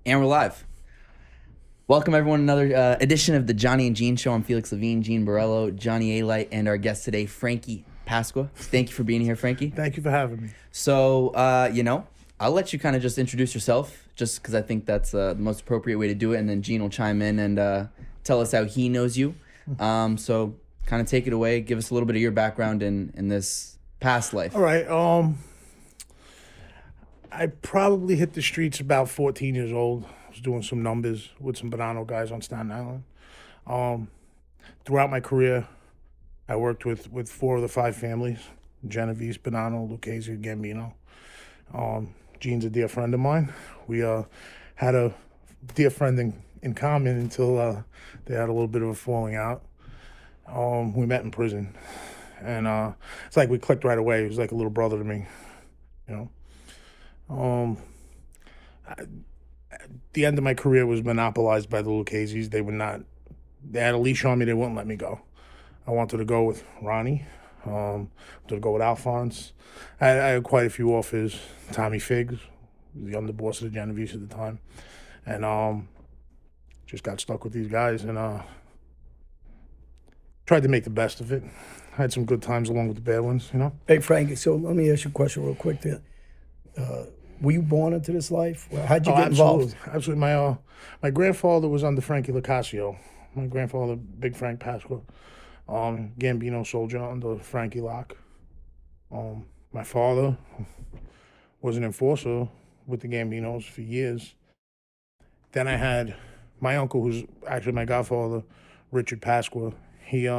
And we're live. Welcome, everyone, to another edition of the Johnny and Gene Show. I'm Felix Levine, Gene Borello, Johnny Alite, and our guest today, Frankie Pasqua. Thank you for being here, Frankie. Thank you for having me. So, I'll let you kind of just introduce yourself, just because I think that's the most appropriate way to do it, and then Gene will chime in and tell us how he knows you. So, kind of take it away. Give us a little bit of your background in this past life. All right. I probably hit the streets about 14 years old. I was doing some numbers with some Bonanno guys on Staten Island. Throughout my career, I worked with 4 of the 5 families: Genovese, Bonanno, Lucchese, Gambino. Gene's a dear friend of mine. We had a dear friend in common until they had a little bit of a falling out. We met in prison, and it's like we clicked right away. He was like a little brother to me, you know. The end of my career was monopolized by the Lucchese's. They had a leash on me. They wouldn't let me go. I wanted to go with Ronnie. Wanted to go with Alphonse. I had quite a few offers. Tommy Figs, the underboss of the Genovese at the time, and just got stuck with these guys and tried to make the best of it. Had some good times along with the bad ones, you know. Hey, Frankie, so let me ask you a question real quick there. Were you born into this life? How'd you get involved? Absolutely. My grandfather was under Frankie Locascio. My grandfather, Big Frank Pasqua, Gambino soldier under Frankie Lock. My father was an enforcer with the Gambinos for years. Then I had my uncle, who's actually my godfather, Richard Pasqua. He,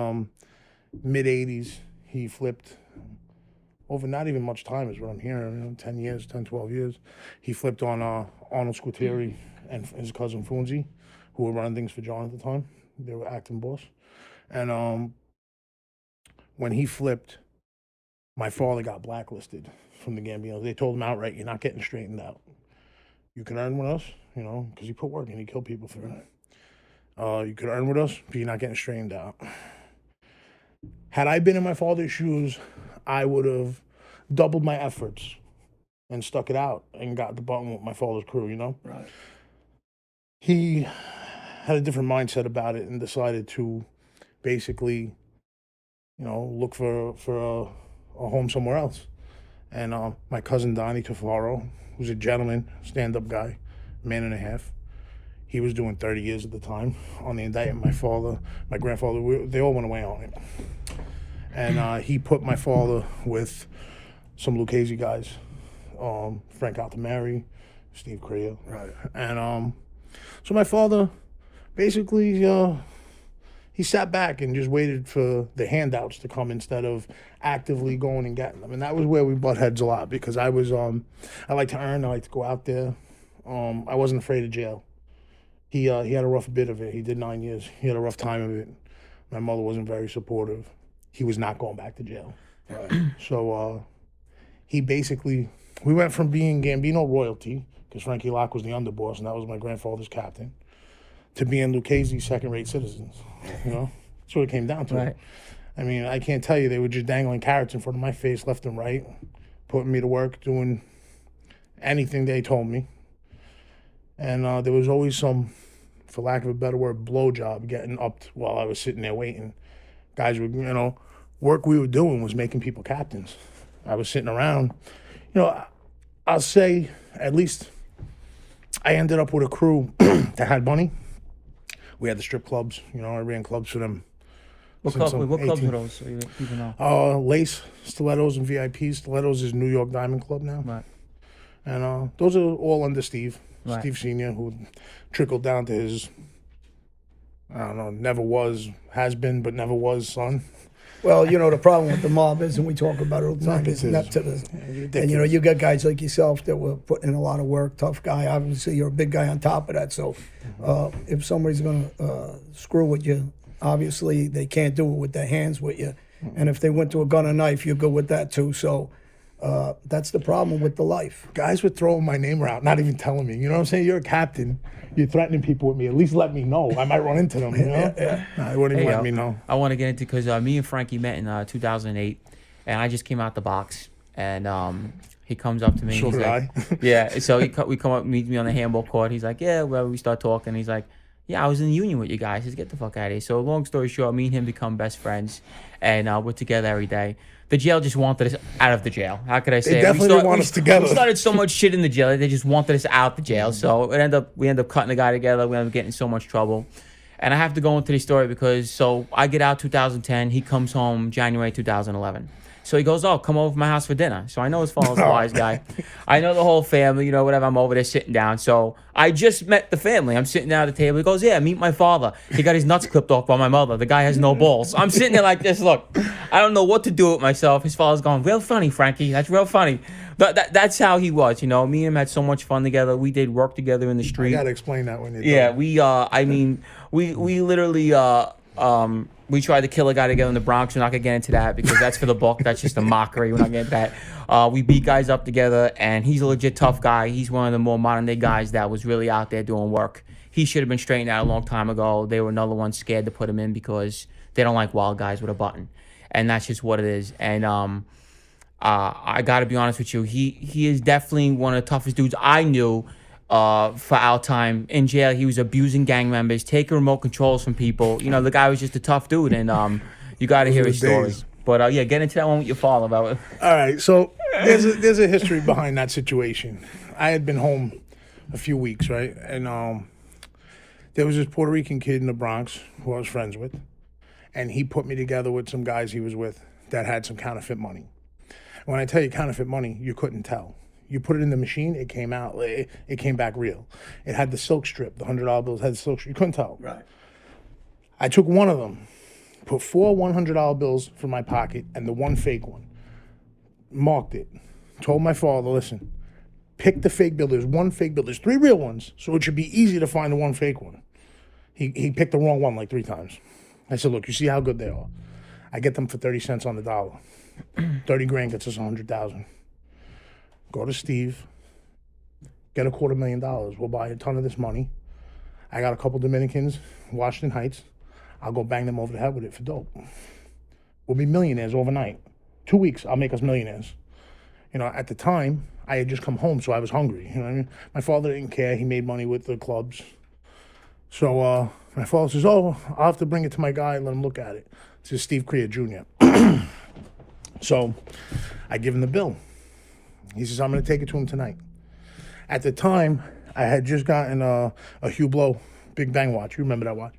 mid-'80s, he flipped over not even much time is what I'm hearing, 10, 12 years. He flipped on Arnold Squitieri and his cousin Funzi, who were running things for John at the time. They were acting boss. And when he flipped, my father got blacklisted from the Gambinos. They told him outright, "You're not getting straightened out. You can earn with us, because he put work in. He killed people for it. You could earn with us, but you're not getting straightened out." Had I been in my father's shoes, I would have doubled my efforts and stuck it out and got the button with my father's crew, Right. He had a different mindset about it and decided to basically, look for a home somewhere else. And my cousin Donnie Tafaro, who's a gentleman, stand-up guy, man and a half, he was doing 30 years at the time. On the indictment, my grandfather, they all went away on it. And he put my father with some Lucchese guys, Frank Altamari, Steve Crea. Right. And so my father basically, he sat back and just waited for the handouts to come instead of actively going and getting them. And that was where we butt heads a lot, because I like to earn, I like to go out there. I wasn't afraid of jail. He had a rough bit of it. He did 9 years. He had a rough time of it. My mother wasn't very supportive. He was not going back to jail. Right. So we went from being Gambino royalty, because Frankie Lock was the underboss and that was my grandfather's captain, to being Lucchese second-rate citizens. That's what it came down to. Right. I mean, I can't tell you, they were just dangling carrots in front of my face left and right, putting me to work, doing anything they told me. And there was always some, for lack of a better word, blowjob getting upped while I was sitting there waiting. Guys were, work we were doing was making people captains. I was sitting around. I'll say at least I ended up with a crew that had money. We had the strip clubs. I ran clubs for them. What clubs were those, so people know? Lace, Stilettos, and VIPs. Stilettos is New York Diamond Club now. Right. And those are all under Steve. Right. Steve Sr., who trickled down to his, never was, has been, but never was son. Well, the problem with the mob is, and we talk about it all the time, is nepotism. And, you got guys like yourself that were putting in a lot of work, tough guy. Obviously, you're a big guy on top of that. So if somebody's going to screw with you, obviously they can't do it with their hands with you. And if they went to a gun or knife, you're good with that too. So that's the problem with the life. Guys were throwing my name around, not even telling me. You know what I'm saying? You're a captain. You're threatening people with me. At least let me know. I might run into them, Yeah. Nah, they wouldn't even let me know. I want to get into, because me and Frankie met in 2008, and I just came out the box, and He comes up to me. So He's did like, I. yeah. So we come up, meet me on the handball court. He's like, yeah, well, we start talking. He's like, yeah, I was in the union with you guys. He says, get the fuck out of here. So long story short, me and him become best friends, and we're together every day. The jail just wanted us out of the jail. How could I say? They definitely want us together. We started so much shit in the jail. They just wanted us out the jail. So we end up cutting the guy together. We end up getting in so much trouble. And I have to go into the story because so I get out 2010. He comes home January 2011. So he goes, oh, come over to my house for dinner. So I know his father's a wise guy. I know the whole family, whatever. I'm over there sitting down. So I just met the family. I'm sitting down at the table. He goes, yeah, meet my father. He got his nuts clipped off by my mother. The guy has no balls. I'm sitting there like this. Look, I don't know what to do with myself. His father's going, real funny, Frankie. That's real funny. But that's how he was, Me and him had so much fun together. We did work together in the street. You got to explain that when you're done. We literally... we tried to kill a guy together in the Bronx. We're not going to get into that because that's for the book. That's just a mockery. We're not getting into that. We beat guys up together, and he's a legit tough guy. He's one of the more modern-day guys that was really out there doing work. He should have been straightened out a long time ago. They were another one scared to put him in because they don't like wild guys with a button. And that's just what it is. And I got to be honest with you. He is definitely one of the toughest dudes I knew. For our time in jail, he was abusing gang members, taking remote controls from people. The guy was just a tough dude, and you got to hear his story. But yeah, get into that one with your father about it. All right, so there's a history behind that situation. I had been home a few weeks, right, and there was this Puerto Rican kid in the Bronx who I was friends with, and he put me together with some guys he was with that had some counterfeit money. When I tell you counterfeit money, you couldn't tell. You put it in the machine, it came out. It came back real. It had the silk strip. The $100 bills had the silk strip. You couldn't tell. Right. I took one of them, put 4 $100 bills from my pocket and the one fake one. Marked it. Told my father, listen, pick the fake bill. There's one fake bill. There's 3 real ones, so it should be easy to find the one fake one. He picked the wrong one like 3 times. I said, look, you see how good they are. I get them for 30 cents on the dollar. 30 grand gets us 100,000. Go to Steve, get $250,000. We'll buy a ton of this money. I got a couple Dominicans, Washington Heights. I'll go bang them over the head with it for dope. We'll be millionaires overnight. 2 weeks, I'll make us millionaires. At the time, I had just come home, so I was hungry. You know what I mean? My father didn't care. He made money with the clubs. So my father says, oh, I'll have to bring it to my guy and let him look at it. This is Steve Crea Jr. So I give him the bill. He says, I'm going to take it to him tonight. At the time, I had just gotten a Hugh Blow Big Bang watch. You remember that watch?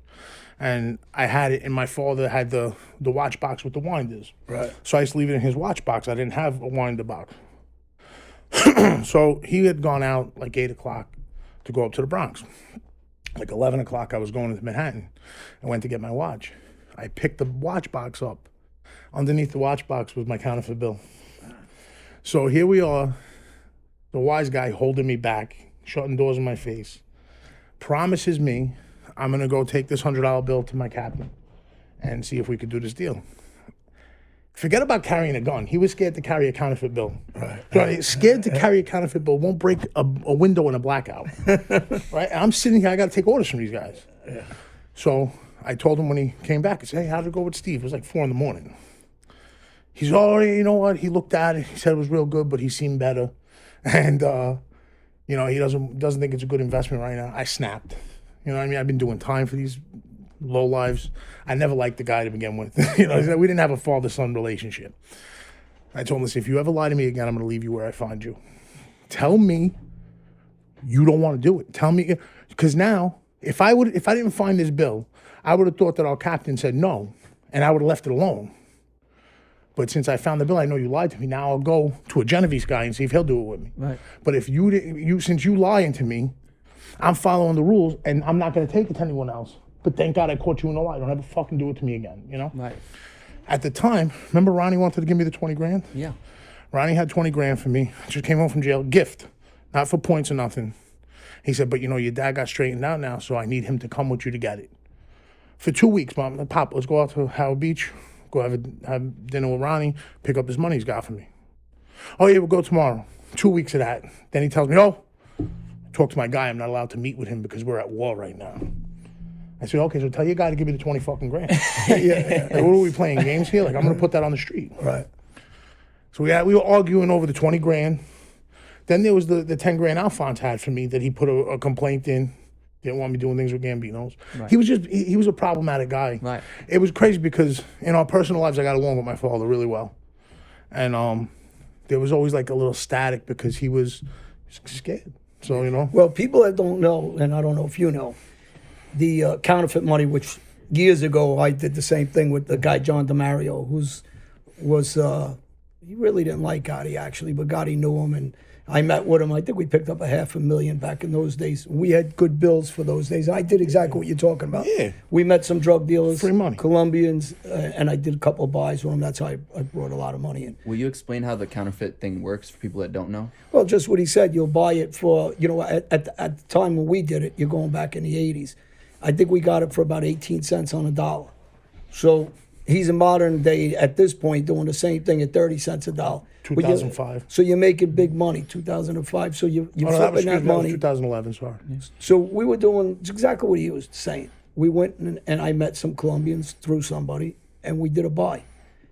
And I had it, and my father had the watch box with the winders. Right. So I used to leave it in his watch box. I didn't have a winder box. So he had gone out like 8 o'clock to go up to the Bronx. Like 11 o'clock, I was going to Manhattan. I went to get my watch. I picked the watch box up. Underneath the watch box was my counterfeit bill. So here we are, the wise guy holding me back, shutting doors in my face, promises me I'm going to go take this $100 bill to my captain and see if we could do this deal. Forget about carrying a gun. He was scared to carry a counterfeit bill. Right. So scared to carry a counterfeit bill, won't break a window in a blackout. Right? And I'm sitting here, I got to take orders from these guys. Yeah. So I told him when he came back, I said, hey, how'd it go with Steve? It was like 4 a.m. He's already, you know what? He looked at it. He said it was real good, but he seemed better. And, he doesn't think it's a good investment right now. I snapped. You know what I mean? I've been doing time for these low lives. I never liked the guy to begin with. We didn't have a father-son relationship. I told him, listen, if you ever lie to me again, I'm going to leave you where I find you. Tell me you don't want to do it. Tell me, because now, if I didn't find this bill, I would have thought that our captain said no, and I would have left it alone. But since I found the bill, I know you lied to me. Now I'll go to a Genovese guy and see if he'll do it with me. Right. But if since you lying to me, I'm following the rules and I'm not going to take it to anyone else. But thank God I caught you in a lie. Don't ever fucking do it to me again, Right. At the time, remember Ronnie wanted to give me the 20 grand? Yeah. Ronnie had 20 grand for me. Just came home from jail. Gift. Not for points or nothing. He said, but your dad got straightened out now, so I need him to come with you to get it. For 2 weeks, Mom, Pop, let's go out to Howard Beach. Go have dinner with Ronnie, pick up this money he's got for me. Oh, yeah, we'll go tomorrow. 2 weeks of that. Then he tells me, talk to my guy. I'm not allowed to meet with him because we're at war right now. I said, okay, so tell your guy to give me the 20 fucking grand. Yeah. Like, what are we playing games here? Like, I'm going to put that on the street. Right. So we were arguing over the 20 grand. Then there was the 10 grand Alphonse had for me that he put a complaint in. Didn't want me doing things with Gambinos. Right. He was a problematic guy. Right. It was crazy because in our personal lives I got along with my father really well, and there was always like a little static because he was scared. So Well, people that don't know, and I don't know if you know, the counterfeit money, which years ago I did the same thing with the guy John DeMario, he really didn't like Gotti actually, but Gotti knew him, and I met with him. I think we picked up $500,000 back in those days. We had good bills for those days. I did exactly what you're talking about. Yeah. We met some drug dealers, Free money. Colombians, and I did a couple of buys with them. That's how I brought a lot of money in. Will you explain how the counterfeit thing works for people that don't know? Well, just what he said. You'll buy it for, at the time when we did it, you're going back in the 80s. I think we got it for about 18 cents on a dollar. So he's a modern day, at this point, doing the same thing at 30 cents a dollar. 2005. So you're making big money, 2005. So you're flipping that money. 2011, sorry. So we were doing exactly what he was saying. We went and I met some Colombians through somebody, and we did a buy.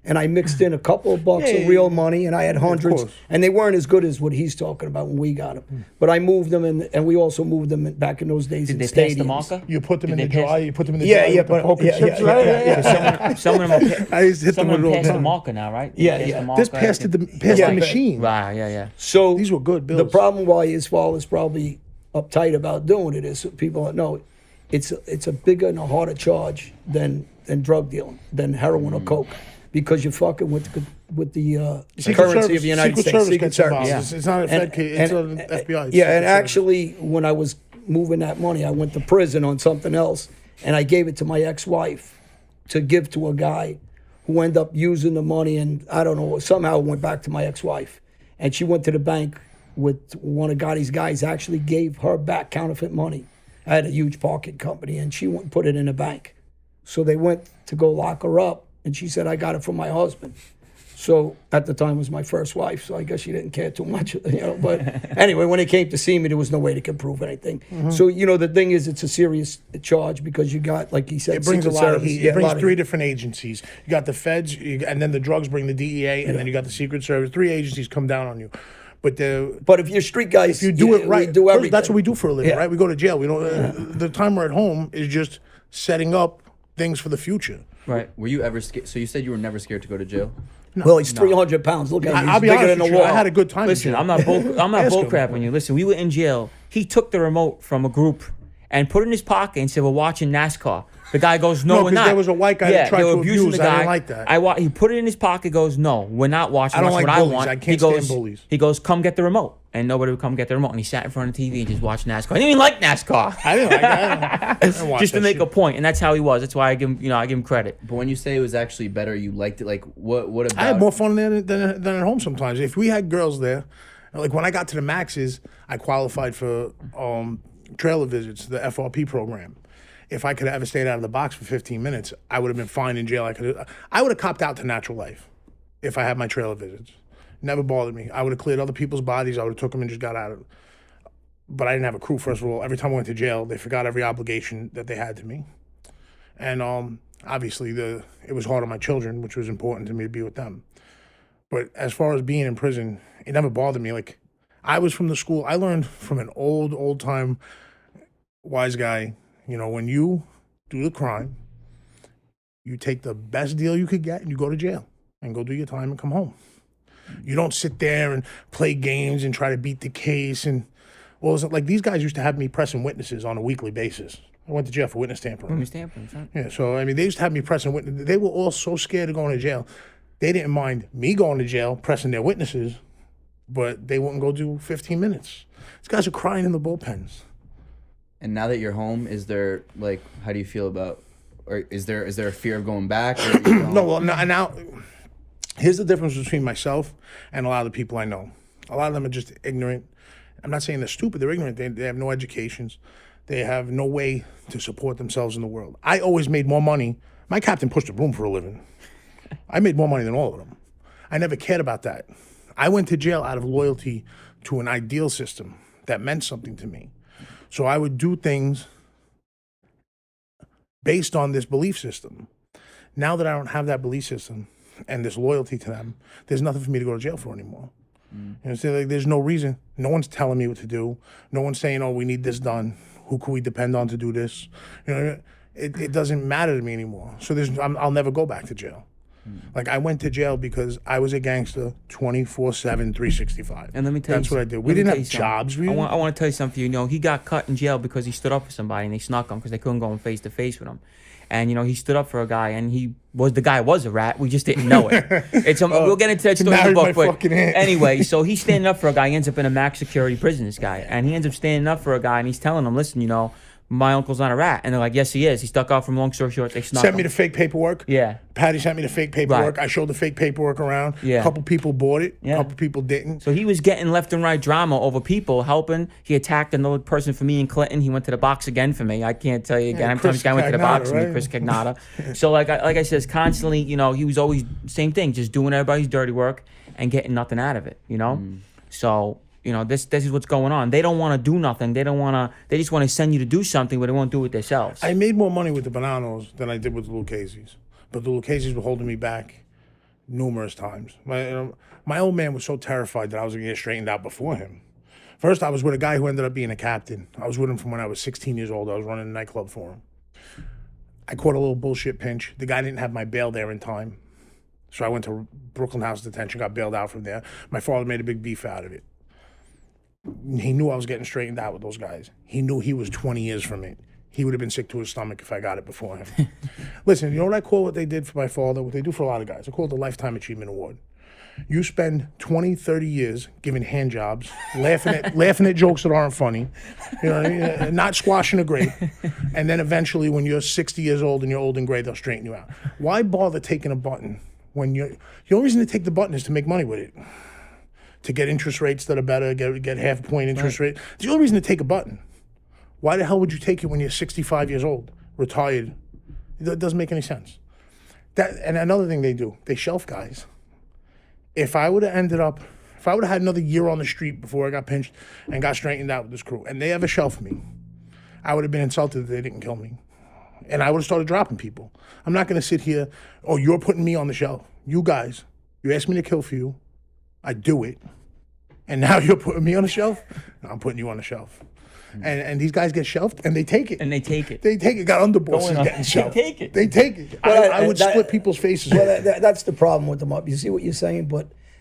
And I mixed in a couple of bucks of real money, and I had hundreds. And they weren't as good as what he's talking about when we got them. But I moved them, and we also moved them back in those days Did in they stadiums. pass the marker? You put them Did in the they pass- dry. You put them in the Yeah, dry yeah, with the but- poker yeah, chips, yeah, right? yeah. Some of them I used to hit some them of with them it all pass the the time. marker now, right? Yeah, They pass yeah. the marker, This passed I the think. Yeah. machine. Right, yeah. So These were good bills. The problem why his father is probably uptight about doing it is people that know it's a bigger and a harder charge than drug dealing, than heroin or coke, because you're fucking with the currency of the United Secret States. Service Secret gets Service. involved. Yeah. It's not a Fed case. It's an FBI. It's Yeah, Secret and Service. actually, when I was moving that money, I went to prison on something else, and I gave it to my ex-wife to give to a guy who ended up using the money, and I don't know, somehow it went back to my ex-wife. And she went to the bank with one of Gotti's guys, actually gave her back counterfeit money. I had a huge parking company, and she went and put it in a bank. So they went to go lock her up, and she said, I got it from my husband. So at the time was my first wife, so I guess she didn't care too much, But anyway, when it came to see me, there was no way they could prove anything. So the thing is, it's a serious charge because you got, like he said, It brings a Secret lot of Service. heat. Yeah, It a brings lot of three heat. different agencies. You got the feds, and then the drugs bring the DEA, and then you got the Secret Service. 3 agencies come down on you. But if you're street guys, if you do it right, we do everything. that's what we do for a living, Yeah. right? We go to jail. We don't. The time we're at home is just setting up things for the future. Right. Were you ever scared? So you said you were never scared to go to jail? Well, he's 300 pounds. Look at him. He's I'll be bigger honest than with a you. wall. I had a good time. in Listen, jail. I'm not Ask bull him. crapping you. Listen, we were in jail. He took the remote from a group and put it in his pocket and said, "We're watching NASCAR." The guy goes, "No, No, we're 'cause not." there was a white guy that tried they were to abusing abuse. the I guy. didn't like that. He put it in his pocket. Goes, "No, we're not watching. I don't Watch like what bullies. I want." I can't he goes, stand bullies. He goes, "Come get the remote," and nobody would come get the remote. And he sat in front of the TV and just watched NASCAR. He didn't even like NASCAR. I didn't like that. I didn't watch Just to that make shit. a point, and that's how he was. That's why I give him credit. But when you say it was actually better, you liked it. Like what about? I had more fun there than at home sometimes. If we had girls there, like when I got to the maxes, I qualified for trailer visits, the FRP program. If I could have ever stayed out of the box for 15 minutes, I would have been fine in jail. I would have copped out to natural life if I had my trailer visits. Never bothered me. I would have cleared other people's bodies. I would have took them and just got out of it. But I didn't have a crew, first of all. Every time I went to jail, they forgot every obligation that they had to me. And obviously, it was hard on my children, which was important to me to be with them. But as far as being in prison, it never bothered me. Like, I was from the school. I learned from an old time wise guy, when you do the crime, you take the best deal you could get and you go to jail and go do your time and come home. You don't sit there and play games and try to beat the case. And like these guys used to have me pressing witnesses on a weekly basis. I went to jail for witness tampering. Yeah, so I mean, they used to have me pressing witnesses. They were all so scared of going to jail. They didn't mind me going to jail, pressing their witnesses, but they wouldn't go do 15 minutes. These guys are crying in the bullpens. And now that you're home, is there how do you feel about, or is there a fear of going back? Or No, well, now here's the difference between myself and a lot of the people I know. A lot of them are just ignorant. I'm not saying they're stupid. They're ignorant. They have no educations. They have no way to support themselves in the world. I always made more money. My captain pushed a broom for a living. I made more money than all of them. I never cared about that. I went to jail out of loyalty to an ideal system that meant something to me. So I would do things based on this belief system. Now that I don't have that belief system and this loyalty to them, there's nothing for me to go to jail for anymore. know, so like, there's no reason. No one's telling me what to do. No one's saying, "Oh, we need this done. Who can we depend on to do this?" You know, it doesn't matter to me anymore. So I'll never go back to jail. Like, I went to jail because I was a gangster 24/7, 365. And let me tell That's you, what I did. We didn't have jobs. I want to tell you something. You know, he got cut in jail because he stood up for somebody and they snuck him because they couldn't go in face to face with him. And you know, he stood up for a guy, and the guy was a rat. We just didn't know it. We'll get into that story in the book. But anyway, so he's standing up for a guy. He ends up in a max security prison. This guy, and he ends up standing up for a guy, and he's telling him, "Listen, you know, my uncle's not a rat." And they're like, "Yes, he is. He stuck out from long story short. They snuck Sent me him." the fake paperwork. Yeah. Patty sent me the fake paperwork. Right. I showed the fake paperwork around. Yeah. A couple people bought it. Yeah. A couple people didn't. So he was getting left and right drama over people helping. He attacked another person for me in Clinton. He went to the box again for me. I can't tell you again. How many times this guy went to the box for me, Chris Cagnata. So like I said, constantly, you know, he was always same thing, just doing everybody's dirty work and getting nothing out of it, you know? So, you know, this is what's going on. They don't want to do nothing. They just want to send you to do something, but they won't do it themselves. I made more money with the Bananos than I did with the Lucchese's. But the Lucchese's were holding me back numerous times. My old man was so terrified that I was going to get straightened out before him. First, I was with a guy who ended up being a captain. I was with him from when I was 16 years old. I was running a nightclub for him. I caught a little bullshit pinch. The guy didn't have my bail there in time. So I went to Brooklyn House Detention, got bailed out from there. My father made a big beef out of it. He knew I was getting straightened out with those guys. He knew he was 20 years from it. He would have been sick to his stomach if I got it before him. Listen, you know what I call what they did for my father? What they do for a lot of guys. I call it the Lifetime Achievement Award. You spend 20, 30 years giving hand jobs, laughing at jokes that aren't funny, you know, not squashing a grape, and then eventually when you're 60 years old and you're old and gray, they'll straighten you out. Why bother taking a button when the only reason to take the button is to make money with it? To get interest rates that are better, get half a point interest rate. The only reason to take a button. Why the hell would you take it when you're 65 years old, retired? It doesn't make any sense. And another thing they do, they shelf guys. If I would have had another year on the street before I got pinched and got straightened out with this crew, and they ever shelved me, I would have been insulted that they didn't kill me. And I would have started dropping people. I'm not going to sit here, "Oh, you're putting me on the shelf." You guys, you asked me to kill for you. I do it. And now you're putting me on the shelf? No, I'm putting you on the shelf. And these guys get shelved, and they take it. And they take it. They take it. Got underbosses getting shelved. They take it. They take it. Well, I would split people's faces. Well, that's the problem with them up. You see what you're saying?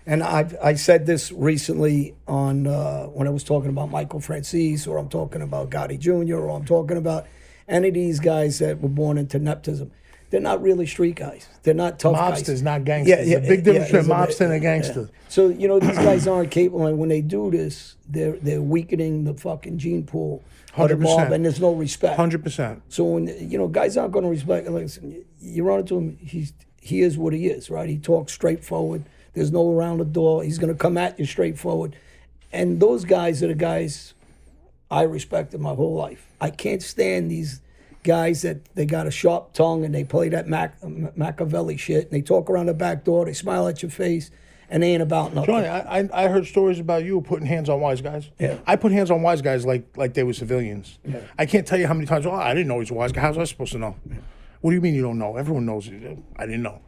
And I said this recently on when I was talking about Michael Francis, or I'm talking about Gotti Jr., or I'm talking about any of these guys that were born into nepotism. They're not really street guys. They're not tough guys. Mobsters, not gangsters. Yeah, big difference between a mobster and a gangster. Yeah. So, you know, these guys aren't capable. And when they do this, they're weakening the fucking gene pool of the mob, and there's no respect. 100%. So, when, you know, guys aren't going to respect. Listen, you run into him, he is what he is, right? He talks straightforward. There's no around the door. He's going to come at you straightforward. And those guys are the guys I respected my whole life. I can't stand these guys that they got a sharp tongue and they play that Machiavelli shit, and they talk around the back door, they smile at your face, and they ain't about nothing. Johnny, I heard stories about you putting hands on wise guys. Yeah. I put hands on wise guys like they were civilians. Yeah. I can't tell you how many times, I didn't know he was a wise guy. How was I supposed to know? Yeah. What do you mean you don't know? Everyone knows it. I didn't know.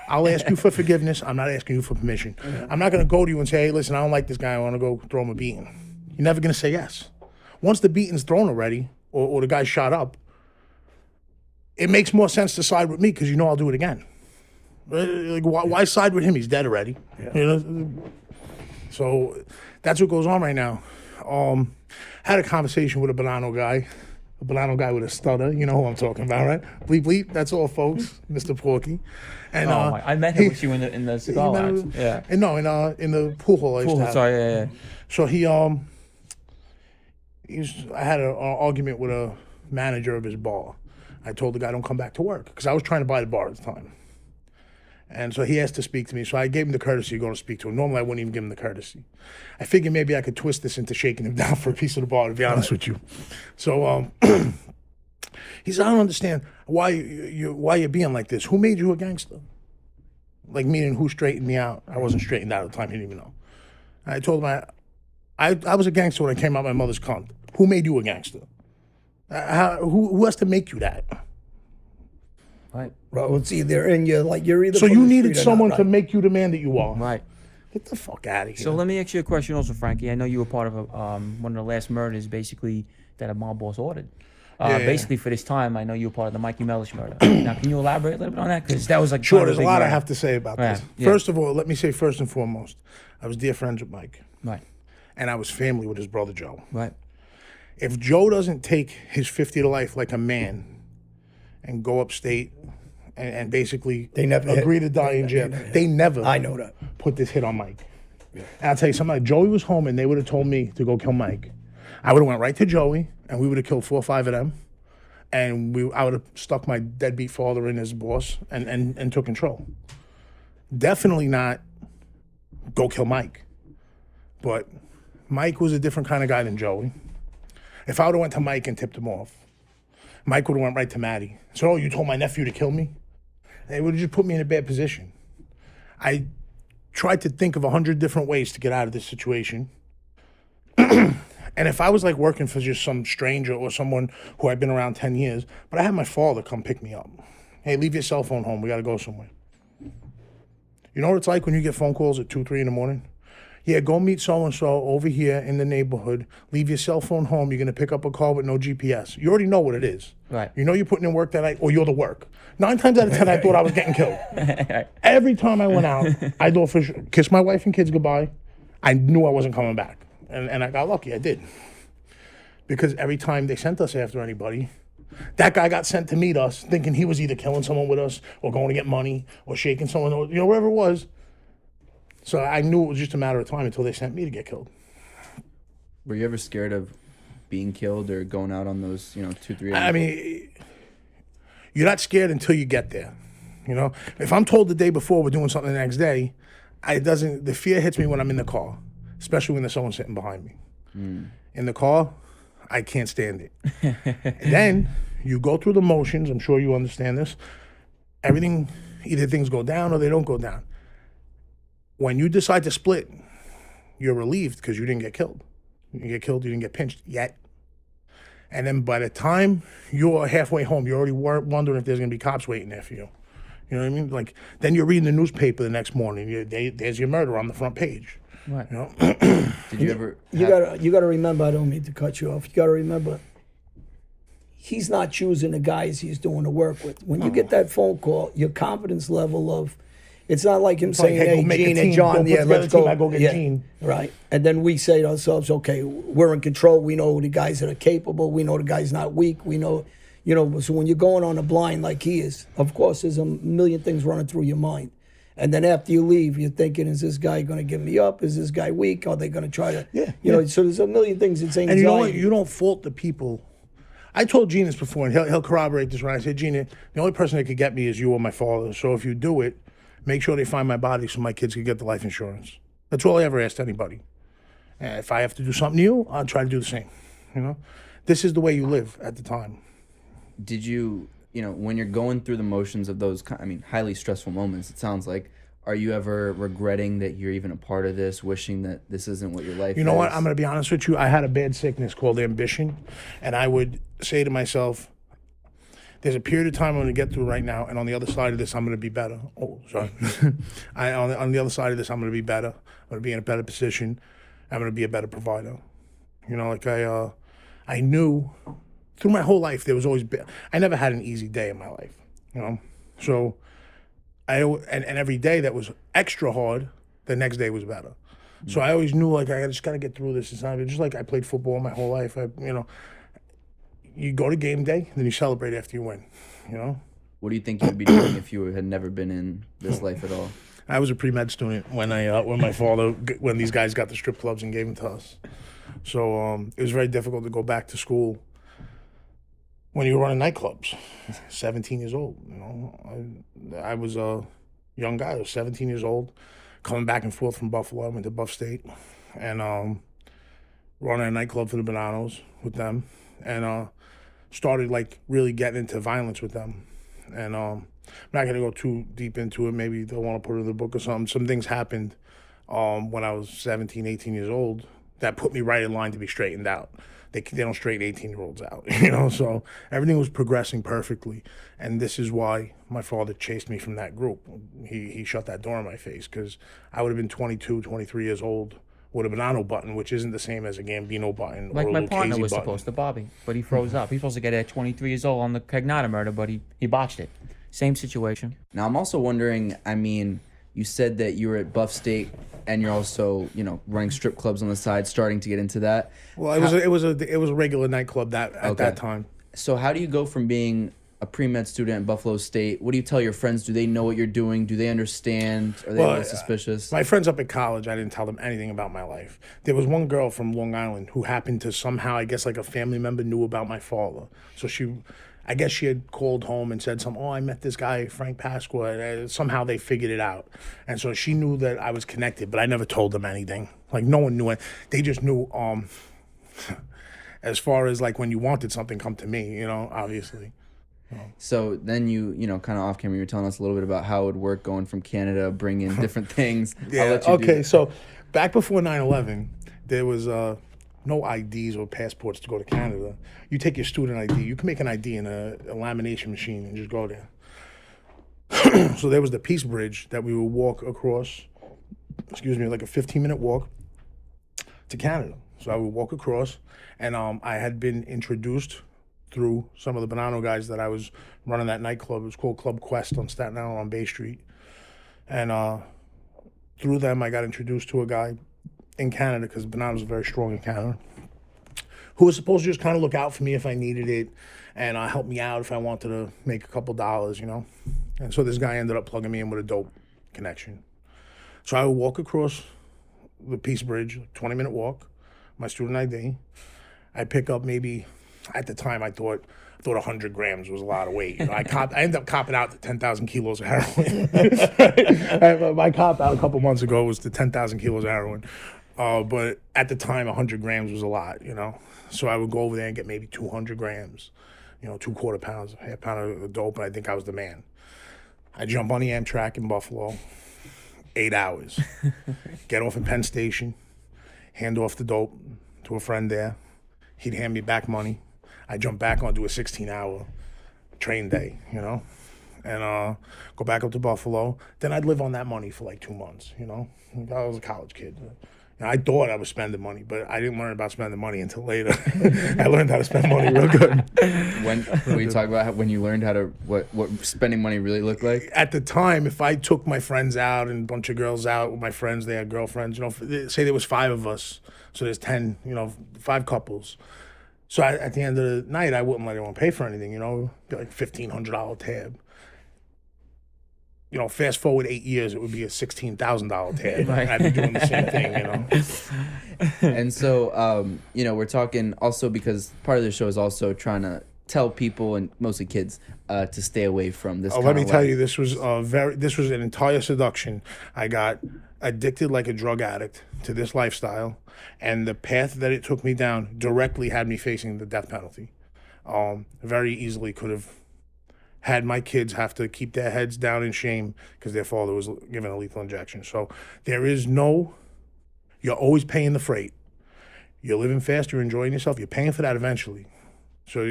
I'll ask you for forgiveness. I'm not asking you for permission. Yeah. I'm not going to go to you and say, "Hey, listen, I don't like this guy. I want to go throw him a beating." You're never going to say yes. Once the beating's thrown already, or the guy's shot up, it makes more sense to side with me because you know I'll do it again. Like, why side with him? He's dead already. Yeah. You know? So that's what goes on right now. Had a conversation with a Banano guy with a stutter. You know who I'm talking about, right? Bleep, bleep. That's all, folks. Mr. Porky. And I met him with you in the cigar lounge. Yeah. And no, in the pool hall I used to have. Sorry, yeah. So I had an argument with a manager of his bar. I told the guy, "Don't come back to work," because I was trying to buy the bar at the time. And so he asked to speak to me, so I gave him the courtesy of going to speak to him. Normally, I wouldn't even give him the courtesy. I figured maybe I could twist this into shaking him down for a piece of the bar, to be honest with you. So he said, "I don't understand why you're being like this. Who made you a gangster?" Like, meaning who straightened me out. I wasn't straightened out at the time. He didn't even know. And I told him, I was a gangster when I came out my mother's cunt. Who made you a gangster? Who has to make you that? Right. Well, it's either in you, like you're either. So you needed someone to make you the man that you are. Right. Get the fuck out of here. So let me ask you a question also, Frankie. I know you were part of one of the last murders, basically, that a mob boss ordered. Basically, for this time, I know you were part of the Mikey Melish murder. Now, can you elaborate a little bit on that? Because that was like Sure, there's a big lot murder. I have to say about this. Yeah. First of all, let me say first and foremost, I was dear friends with Mike. Right. And I was family with his brother Joe. Right. If Joe doesn't take his 50 to life like a man and go upstate and basically They never agree hit. to die in jail, they never I know that. put this hit on Mike. And I'll tell you something, like Joey was home and they would have told me to go kill Mike. I would have went right to Joey and we would have killed 4 or 5 of them. And I would have stuck my deadbeat father in as boss and took control. Definitely not go kill Mike. But Mike was a different kind of guy than Joey. If I would have went to Mike and tipped him off, Mike would have went right to Maddie. So, oh, you told my nephew to kill me? They would have just put me in a bad position. I tried to think of 100 different ways to get out of this situation. And if I was like working for just some stranger or someone who I'd been around 10 years, but I had my father come pick me up. Hey, leave your cell phone home. We got to go somewhere. You know what it's like when you get phone calls at 2, 3 in the morning? Yeah, go meet so-and-so over here in the neighborhood. Leave your cell phone home. You're going to pick up a call with no GPS. You already know what it is. Right. You know you're putting in work that night, or you're the work. 9 times out of 10, I thought I was getting killed. Every time I went out, I thought for sure, kiss my wife and kids goodbye. I knew I wasn't coming back. And I got lucky, I did. Because every time they sent us after anybody, that guy got sent to meet us thinking he was either killing someone with us or going to get money or shaking someone, or, wherever it was. So I knew it was just a matter of time until they sent me to get killed. Were you ever scared of being killed or going out on those, 2, 3? I mean, you're not scared until you get there. If I'm told the day before we're doing something the next day, the fear hits me when I'm in the car, especially when there's someone sitting behind me. In the car, I can't stand it. And then you go through the motions. I'm sure you understand this. Either things go down or they don't go down. When you decide to split, you're relieved because you didn't get killed. You didn't get killed, you didn't get pinched yet. And then by the time you're halfway home, you're already wondering if there's going to be cops waiting there for you. You know what I mean? Like, then you're reading the newspaper the next morning. There's your murder on the front page. Right. Did you ever? You gotta remember. I don't mean to cut you off. You gotta remember. He's not choosing the guys he's doing the work with. When you get that phone call, your confidence level of, it's not like him saying, like, hey, "Hey, go make a Gene and team. John, Go put yeah, together let's a team. go." I go get Gene. Right. And then we say to ourselves, "Okay, we're in control. We know the guys that are capable. We know the guy's not weak. We know, So when you're going on a blind like he is, of course, there's a million things running through your mind. And then after you leave, you're thinking, is this guy going to give me up? Is this guy weak? Are they going to try to, So there's a million things. It's anxiety. And you know what? You don't fault the people. I told Gene this before, and he'll corroborate this when I said, Gene, the only person that could get me is you or my father. So if you do it, make sure they find my body so my kids can get the life insurance. That's all I ever asked anybody. If I have to do something to you, I'll try to do the same. This is the way you live at the time. Did you, when you're going through the motions of those, highly stressful moments, it sounds like, are you ever regretting that you're even a part of this, wishing that this isn't what your life is? You know what? I'm going to be honest with you. I had a bad sickness called ambition, and I would say to myself, there's a period of time I'm going to get through right now, and on the other side of this, I'm going to be better. Oh, sorry. On the other side of this, I'm going to be better. I'm going to be in a better position. I'm going to be a better provider. I knew through my whole life there was always I never had an easy day in my life. So and every day that was extra hard, the next day was better. So I always knew, I just got to get through this. It's not just like I played football my whole life. You go to game day, then you celebrate after you win. What do you think you'd be doing if you had never been in this life at all? I was a pre-med student when when these guys got the strip clubs and gave them to us. So it was very difficult to go back to school when you were running nightclubs. 17 years old, I was a young guy. I was 17 years old, coming back and forth from Buffalo. I went to Buff State and running a nightclub for the Bananos with them, and started really getting into violence with them. And I'm not going to go too deep into it. Maybe they'll want to put it in the book or something. Some things happened when I was 17, 18 years old that put me right in line to be straightened out. They don't straighten 18-year-olds out, you know? So everything was progressing perfectly. And this is why my father chased me from that group. He shut that door in my face, because I would have been 22, 23 years old with a banana button, which isn't the same as a Gambino button Like or a my partner Lucchese was button. supposed to, Bobby, but he froze up. He's supposed to get it at 23 years old on the Cagnata murder, but he botched it. Same situation. Now, I'm also wondering, I mean, you said that you were at Buff State and you're also, you know, running strip clubs on the side, starting to get into that. Well, it was a regular nightclub at that time. So how do you go from being a pre-med student at Buffalo State? What do you tell your friends? Do they know what you're doing? Do they understand? Are they a little suspicious? My friends up at college, I didn't tell them anything about my life. There was one girl from Long Island who happened to somehow, I guess like a family member knew about my father. So I guess she had called home and said something, oh, I met this guy, Frank Pasqua. And somehow they figured it out. And so she knew that I was connected, but I never told them anything. Like, no one knew it. They just knew, as far as like when you wanted something, come to me, you know, obviously. So then you know, kind of off camera, you were telling us a little bit about how it would work going from Canada, bringing different things. Yeah, I'll let you do okay, that. so back before 9/11, there was no IDs or passports to go to Canada. You take your student ID. You can make an ID in a lamination machine and just go there. So there was the Peace Bridge that we would walk across, like a 15-minute walk to Canada. So I would walk across, and I had been introduced through some of the Bonanno guys that I was running that nightclub. It was called Club Quest on Staten Island on Bay Street. And through them, I got introduced to a guy in Canada, because Bonanno was very strong in Canada, who was supposed to just kind of look out for me if I needed it and help me out if I wanted to make a couple dollars, you know? And so this guy ended up plugging me in with a dope connection. So I would walk across the Peace Bridge, 20-minute walk, my student ID. I'd pick up maybe, at the time I thought 100 grams was a lot of weight. You know, I ended up copping out to 10,000 kilos of heroin. My cop out a couple months ago was to 10,000 kilos of heroin. But at the time, 100 grams was a lot, you know? So I would go over there and get maybe 200 grams, you know, 2/4 pounds, half pound of dope, and I think I was the man. I jump on the Amtrak in Buffalo, 8 hours. Get off in Penn Station, hand off the dope to a friend there. He'd hand me back money. I jump back onto a 16-hour train day, you know, and go back up to Buffalo. Then I'd live on that money for like 2 months, you know. I was a college kid. And I thought I was spending money, but I didn't learn about spending money until later. I learned how to spend money real good. When we talk about when you learned how to what spending money really looked like. At the time, if I took my friends out and a bunch of girls out with my friends, they had girlfriends, you know, say there was 5 of us, so there's 10, you know, 5 couples. So at the end of the night, I wouldn't let anyone pay for anything, you know, get like $1,500 tab. You know, fast forward 8 years, it would be a $16,000 tab. Right. I'd be doing the same thing, you know. And so, you know, we're talking also because part of the show is also trying to tell people, and mostly kids, to stay away from this. Let me tell you, this was an entire seduction. I got addicted like a drug addict to this lifestyle, and the path that it took me down directly had me facing the death penalty. Very easily could have had my kids have to keep their heads down in shame because their father was given a lethal injection. So you're always paying the freight. You're living fast, you're enjoying yourself, you're paying for that eventually. So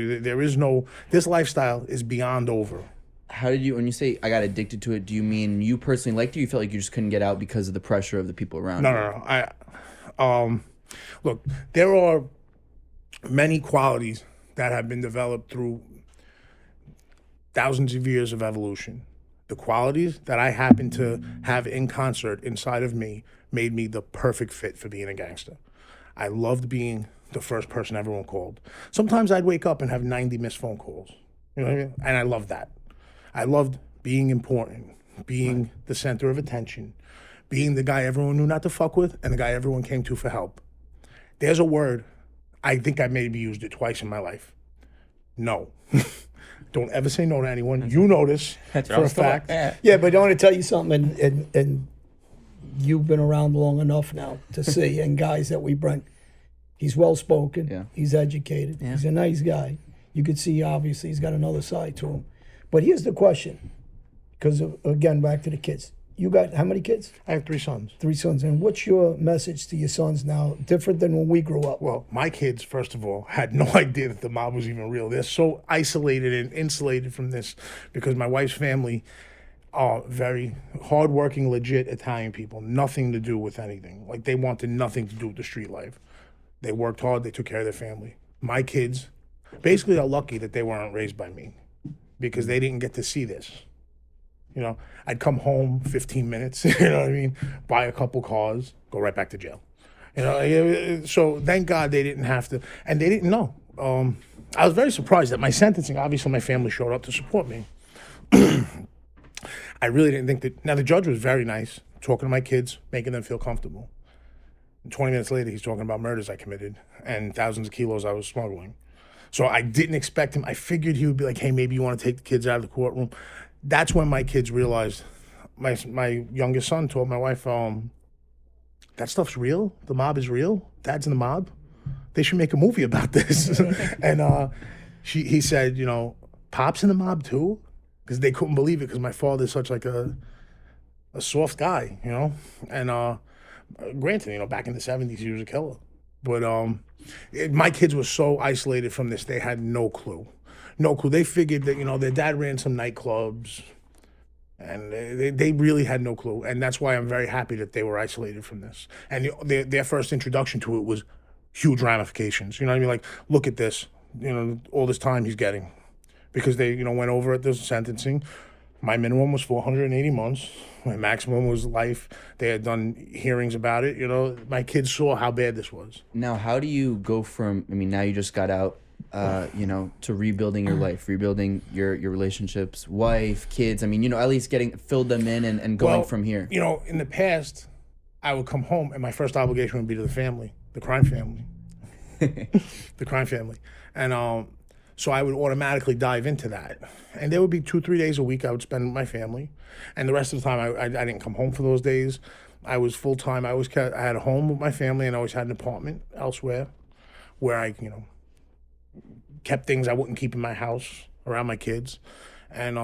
this lifestyle is beyond over. How did you, when you say I got addicted to it, do you mean you personally liked it, or you felt like you just couldn't get out because of the pressure of the people around you? No. Look, there are many qualities that have been developed through thousands of years of evolution. The qualities that I happen to have in concert inside of me made me the perfect fit for being a gangster. I loved being the first person everyone called. Sometimes I'd wake up and have 90 missed phone calls. You know what I mean? And I loved that. I loved being important, being the center of attention, being the guy everyone knew not to fuck with and the guy everyone came to for help. There's a word, I think I maybe used it twice in my life. No. Don't ever say no to anyone. You know this for a fact. Yeah, but I want to tell you something, and you've been around long enough now to see, and guys that we bring, he's well-spoken, Yeah. he's educated, Yeah. he's a nice guy. You could see, obviously, he's got another side to him. But here's the question, because, again, back to the kids. you got how many kids? I have 3 sons. 3 sons. And what's your message to your sons now, different than when we grew up? Well, my kids, first of all, had no idea that the mob was even real. They're so isolated and insulated from this because my wife's family are very hardworking, legit Italian people. Nothing to do with anything. Like, they wanted nothing to do with the street life. They worked hard. They took care of their family. My kids basically are lucky that they weren't raised by me because they didn't get to see this. You know, I'd come home 15 minutes, you know what I mean, buy a couple cars, go right back to jail. You know, so thank God they didn't have to, and they didn't know. I was very surprised at my sentencing. Obviously, my family showed up to support me. I really didn't think that. Now, the judge was very nice, talking to my kids, making them feel comfortable. And 20 minutes later, he's talking about murders I committed and thousands of kilos I was smuggling. So I didn't expect him. I figured he would be like, hey, maybe you want to take the kids out of the courtroom. That's when my kids realized, my youngest son told my wife, that stuff's real? The mob is real? Dad's in the mob? They should make a movie about this. And he said, you know, Pop's in the mob too? Because they couldn't believe it because my father's such like a soft guy, you know? And granted, you know, back in the 70s, he was a killer. But my kids were so isolated from this, they had no clue. No clue. They figured that, you know, their dad ran some nightclubs, and they really had no clue. And that's why I'm very happy that they were isolated from this. And their first introduction to it was huge ramifications. You know what I mean? Like, look at this, you know, all this time he's getting. Because they, you know, went over at the sentencing. My minimum was 480 months. My maximum was life. They had done hearings about it. You know, my kids saw how bad this was. Now, how do you go from, I mean, now you just got out, you know, to rebuilding your life, rebuilding your relationships, wife, kids. I mean, you know, at least filled them in and going from here. You know, in the past, I would come home and my first obligation would be to the family, the crime family. The crime family. And so I would automatically dive into that. And there would be 2-3 days a week I would spend with my family. And the rest of the time, I didn't come home for those days. I was full-time. I had a home with my family, and I always had an apartment elsewhere where I, you know, kept things I wouldn't keep in my house around my kids. And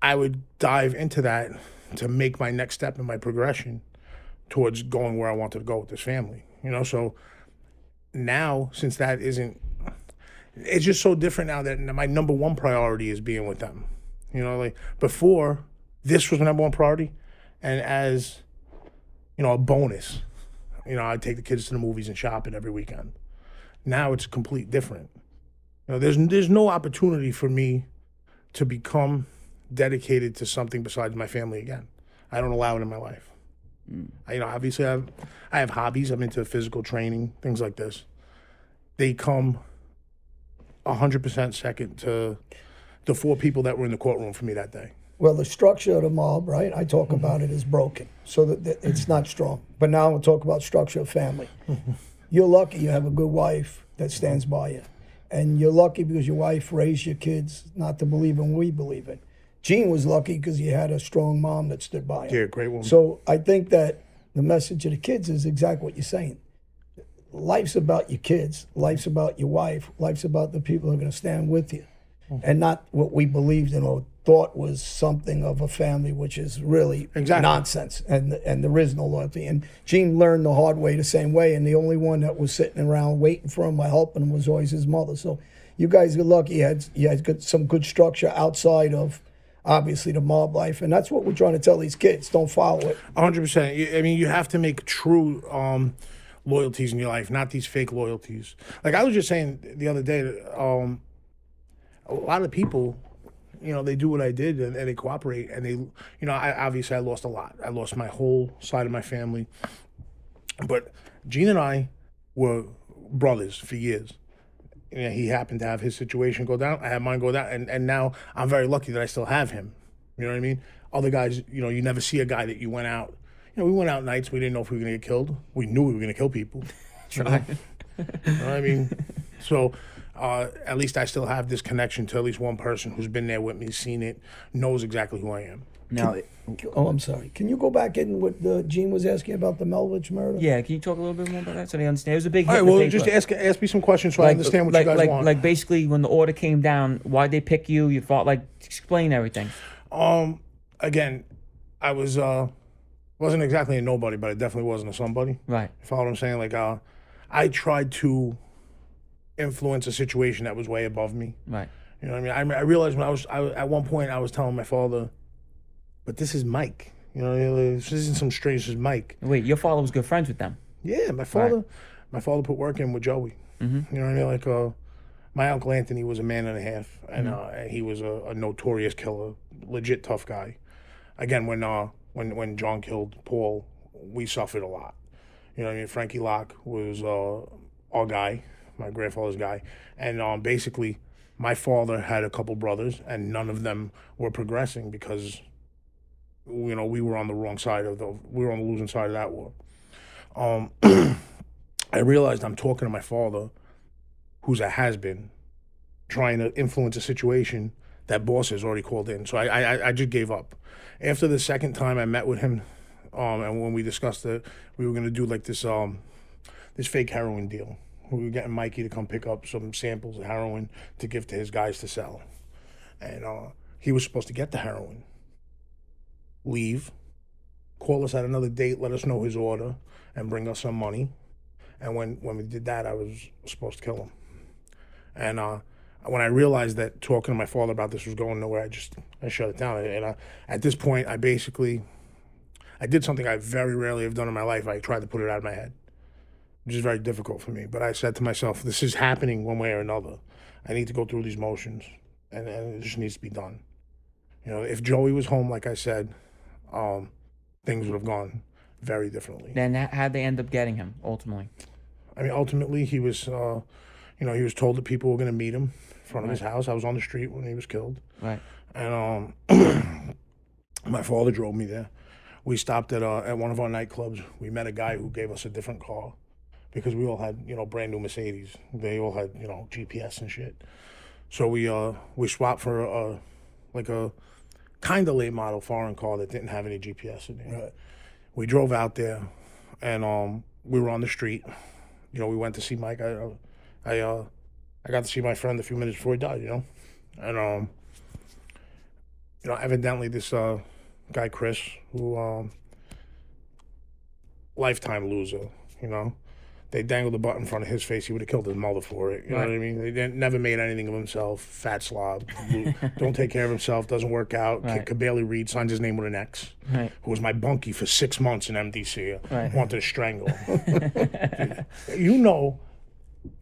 I would dive into that to make my next step in my progression towards going where I wanted to go with this family. You know, so now, since that isn't, it's just so different now that my number one priority is being with them. You know, like before, this was my number one priority, and as, you know, a bonus, you know, I'd take the kids to the movies and shopping every weekend. Now it's complete different. You know, there's no opportunity for me to become dedicated to something besides my family again. I don't allow it in my life. You know, obviously I have hobbies. I'm into physical training, things like this. They come 100% second to the 4 people that were in the courtroom for me that day. Well, the structure of the mob, right? I talk about it as broken, so that it's not strong. But now we'll talk about structure of family. You're lucky you have a good wife that stands by you. And you're lucky because your wife raised your kids not to believe in what we believe in. Gene was lucky because he had a strong mom that stood by him. Yeah, great woman. So I think that the message to the kids is exactly what you're saying. Life's about your kids. Life's about your wife. Life's about the people who are going to stand with you. And not what we believed in or thought was something of a family, which is really nonsense. And there is no loyalty. And Gene learned the hard way the same way. And the only one that was sitting around waiting for him or helping him was always his mother. So you guys are lucky you had some good structure outside of, obviously, the mob life. And that's what we're trying to tell these kids. Don't follow it. 100%. I mean, you have to make true loyalties in your life, not these fake loyalties. Like I was just saying the other day, a lot of people, you know, they do what I did and they cooperate, and they, you know, I lost a lot. I lost my whole side of my family. But Gene and I were brothers for years. You know, he happened to have his situation go down. I had mine go down. And now I'm very lucky that I still have him. You know what I mean? Other guys, you know, you never see a guy that you went out. You know, we went out nights. We didn't know if we were going to get killed. We knew we were going to kill people. You know what I mean? So at least I still have this connection to at least one person who's been there with me, seen it, knows exactly who I am. Now, I'm sorry. Can you go back in what Gene was asking about the Melish murder? Yeah, can you talk a little bit more about that so they understand? It was a big hit. All right, in the well, paper. just ask me some questions so I understand what you guys want. Like basically when the order came down, why'd they pick you? You thought, like, explain everything. Again, I was wasn't exactly a nobody, but I definitely wasn't a somebody. Right. You follow what I'm saying? Like I tried to influence a situation that was way above me. Right. You know what I mean? I realized when at one point I was telling my father, but this is Mike. You know, this isn't some stranger. This is Mike. Wait, your father was good friends with them. Yeah, my father put work in with Joey. Mm-hmm. You know what I mean? Like my uncle Anthony was a man and a half, and he was a notorious killer, legit tough guy. Again, when John killed Paul, we suffered a lot. You know what I mean? Frankie Locke was our guy, my grandfather's guy, and basically my father had a couple brothers, and none of them were progressing because we were on the wrong side we were on the losing side of that war. I realized I'm talking to my father, who's a has-been, trying to influence a situation that boss has already called in. So I just gave up. After the second time I met with him, and when we discussed that we were going to do like this fake heroin deal. We were getting Mikey to come pick up some samples of heroin to give to his guys to sell. And he was supposed to get the heroin, leave, call us at another date, let us know his order, and bring us some money. And when we did that, I was supposed to kill him. And when I realized that talking to my father about this was going nowhere, I shut it down. And at this point, I did something I very rarely have done in my life. I tried to put it out of my head, which is very difficult for me. But I said to myself, this is happening one way or another. I need to go through these motions, and it just needs to be done. You know, if Joey was home, like I said, things would have gone very differently. Then how'd they end up getting him, ultimately? I mean, ultimately, he was, he was told that people were going to meet him in front of his house. I was on the street when he was killed. Right. And my father drove me there. We stopped at one of our nightclubs. We met a guy who gave us a different car because we all had, brand new Mercedes. They all had, GPS and shit. So we swapped for a kind of late model foreign car that didn't have any GPS in it. Right. We drove out there, and we were on the street. We went to see Mike. I got to see my friend a few minutes before he died. And evidently this guy Chris, who lifetime loser. They dangled the butt in front of his face. He would have killed his mother for it. You know what I mean? They never made anything of himself. Fat slob. Don't take care of himself. Doesn't work out. Right. Could barely read. Signs his name with an X. Right. Who was my bunkie for 6 months in MDC. Right. Wanted to strangle him. You know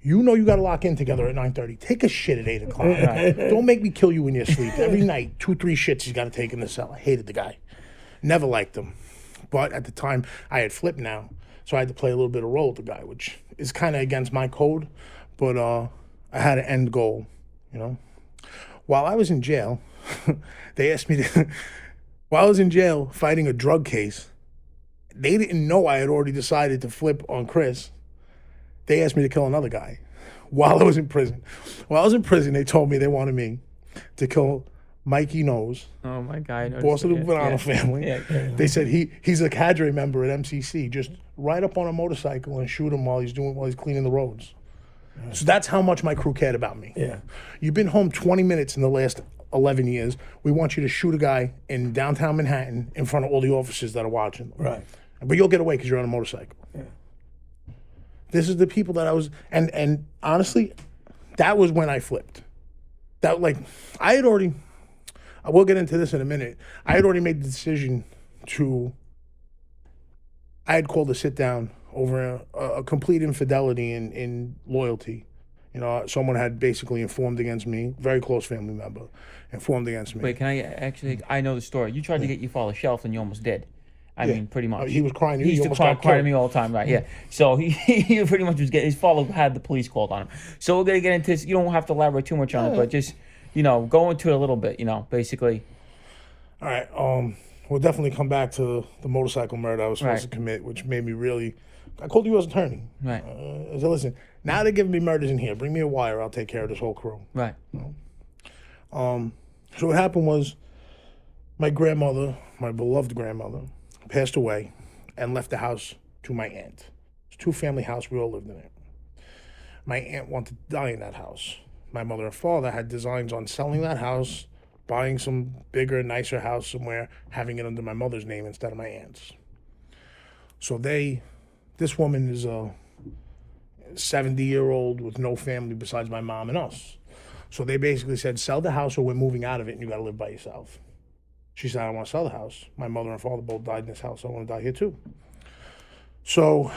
you got to lock in together at 9:30. Take a shit at 8 o'clock. Right. Don't make me kill you in your sleep. Every night, 2-3 shits he's got to take in the cell. I hated the guy. Never liked him. But at the time, I had flipped now. So I had to play a little bit of role with the guy, which is kind of against my code. But I had an end goal, While I was in jail, they asked me to... While I was in jail fighting a drug case, they didn't know I had already decided to flip on Chris. They asked me to kill another guy while I was in prison. While I was in prison, they told me they wanted me to kill Mikey Knows, Oh my God! boss of the Banana family. Yeah. They said he's a cadre member at MCC. Just ride up on a motorcycle and shoot him while he's cleaning the roads. So that's how much my crew cared about me. Yeah. You've been home 20 minutes in the last 11 years. We want you to shoot a guy in downtown Manhattan in front of all the officers that are watching. Right. But you'll get away because you're on a motorcycle. Yeah. This is the people that I was, and honestly, that was when I flipped. I had already, we'll get into this in a minute. I had already made the decision I had called a sit down over a complete infidelity in loyalty. Someone had basically informed against me, very close family member, informed against me. Wait, can I know the story. You tried to get your father shelved and you almost did. I mean, pretty much. He was crying. He used to cry to me all the time, right? Yeah. So he pretty much was his father had the police called on him. So we're gonna get into this. You don't have to elaborate too much on it, but just go into it a little bit. Basically. All right. We'll definitely come back to the motorcycle murder I was supposed to commit, which made me really. I called the U.S. attorney. Right. I said, listen, now they're giving me murders in here. Bring me a wire. I'll take care of this whole crew. Right. So what happened was, my grandmother, my beloved grandmother, passed away and left the house to my aunt. It's a 2-family house. We all lived in it. My aunt wanted to die in that house. My mother and father had designs on selling that house, buying some bigger, nicer house somewhere, having it under my mother's name instead of my aunt's. So this woman is a 70-year-old with no family besides my mom and us. So they basically said, sell the house or we're moving out of it and you got to live by yourself. She said, I don't want to sell the house. My mother and father both died in this house. I want to die here too. So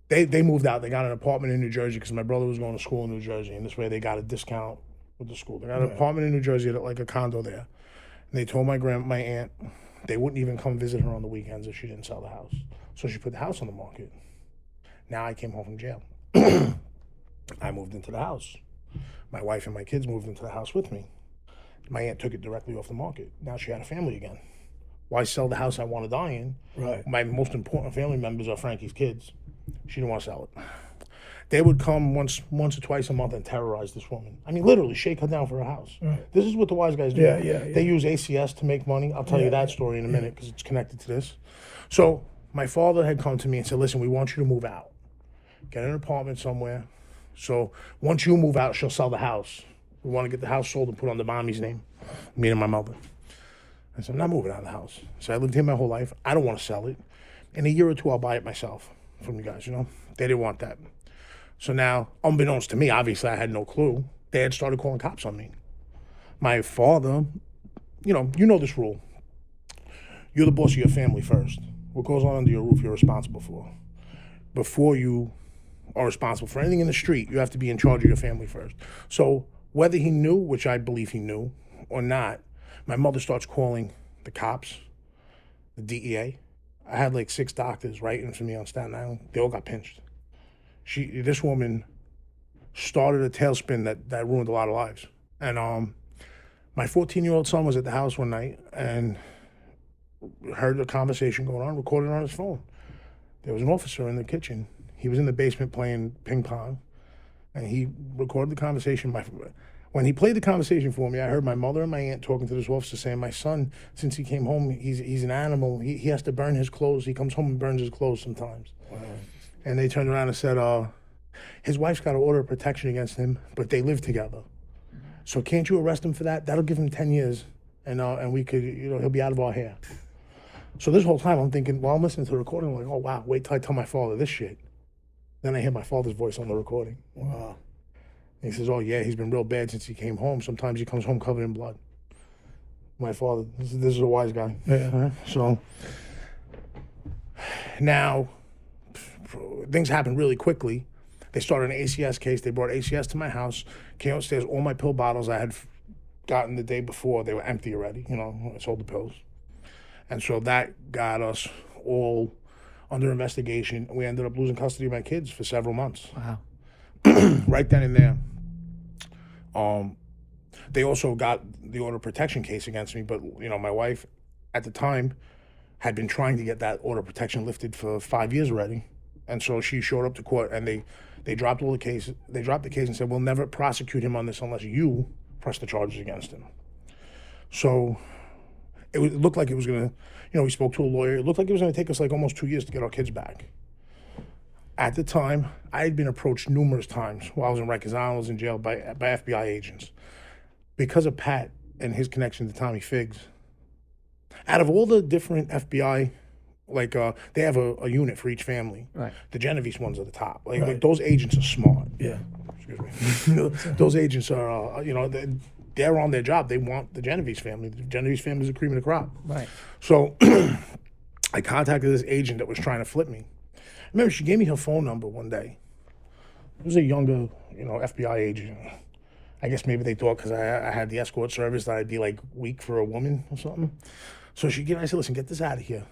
they moved out. They got an apartment in New Jersey because my brother was going to school in New Jersey. And this way they got a discount with the school. They got an apartment in New Jersey, like a condo there. And they told my aunt, they wouldn't even come visit her on the weekends if she didn't sell the house. So she put the house on the market. Now I came home from jail. I moved into the house. My wife and my kids moved into the house with me. My aunt took it directly off the market. Now she had a family again. Why sell the house I want to die in? Right. My most important family members are Frankie's kids. She didn't want to sell it. They would come once or twice a month and terrorize this woman. I mean, literally shake her down for her house. Right. This is what the wise guys do. Yeah. They use ACS to make money. I'll tell you that story in a minute because it's connected to this. So my father had come to me and said, listen, we want you to move out. Get an apartment somewhere. So once you move out, she'll sell the house. We want to get the house sold and put under mommy's name, me and my mother. I said, I'm not moving out of the house. So I lived here my whole life. I don't want to sell it. In a year or two, I'll buy it myself from you guys, They didn't want that. So now, unbeknownst to me, obviously I had no clue, they had started calling cops on me. My father, you know this rule. You're the boss of your family first. What goes on under your roof, you're responsible for. Before you are responsible for anything in the street, you have to be in charge of your family first. So whether he knew, which I believe he knew, or not, my mother starts calling the cops, the DEA. I had like 6 doctors writing for me on Staten Island. They all got pinched. This woman started a tailspin that ruined a lot of lives. And my 14-year-old son was at the house one night and heard the conversation going on, recorded it on his phone. There was an officer in the kitchen. He was in the basement playing ping pong, and he recorded the conversation. When he played the conversation for me, I heard my mother and my aunt talking to this officer saying, my son, since he came home, he's an animal. He has to burn his clothes. He comes home and burns his clothes sometimes. Wow. And they turned around and said, his wife's got an order of protection against him, but they live together. So can't you arrest him for that? That'll give him 10 years, and we could, he'll be out of our hair. So this whole time I'm thinking, while I'm listening to the recording, I'm like, oh, wow, wait till I tell my father this shit. Then I hear my father's voice on the recording. Wow. And he says, oh, yeah, he's been real bad since he came home. Sometimes he comes home covered in blood. My father, this is a wise guy. Yeah. So now things happen really quickly. They started an ACS case. They brought ACS to my house, came upstairs. All my pill bottles I had gotten the day before, they were empty already. I sold the pills. And so that got us all under investigation. We ended up losing custody of my kids for several months. Wow. Right then and there. They also got the order of protection case against me, but my wife at the time had been trying to get that order of protection lifted for 5 years already. And so she showed up to court and they dropped all the case. They dropped the case and said, we'll never prosecute him on this unless you press the charges against him. So it looked like it was going to, we spoke to a lawyer. It looked like it was going to take us like almost 2 years to get our kids back. At the time, I had been approached numerous times while I was in Rikers Island, I was in jail by FBI agents. Because of Pat and his connection to Tommy Figs, out of all the different FBI, they have a unit for each family. Right. The Genovese ones are the top. Like those agents are smart. Yeah. Excuse me. Those agents are, they're on their job. They want the Genovese family. The Genovese family is the cream of the crop. Right. So I contacted this agent that was trying to flip me. I remember she gave me her phone number one day. It was a younger, FBI agent. I guess maybe they thought because I had the escort service that I'd be like weak for a woman or something. So I said, listen, get this out of here.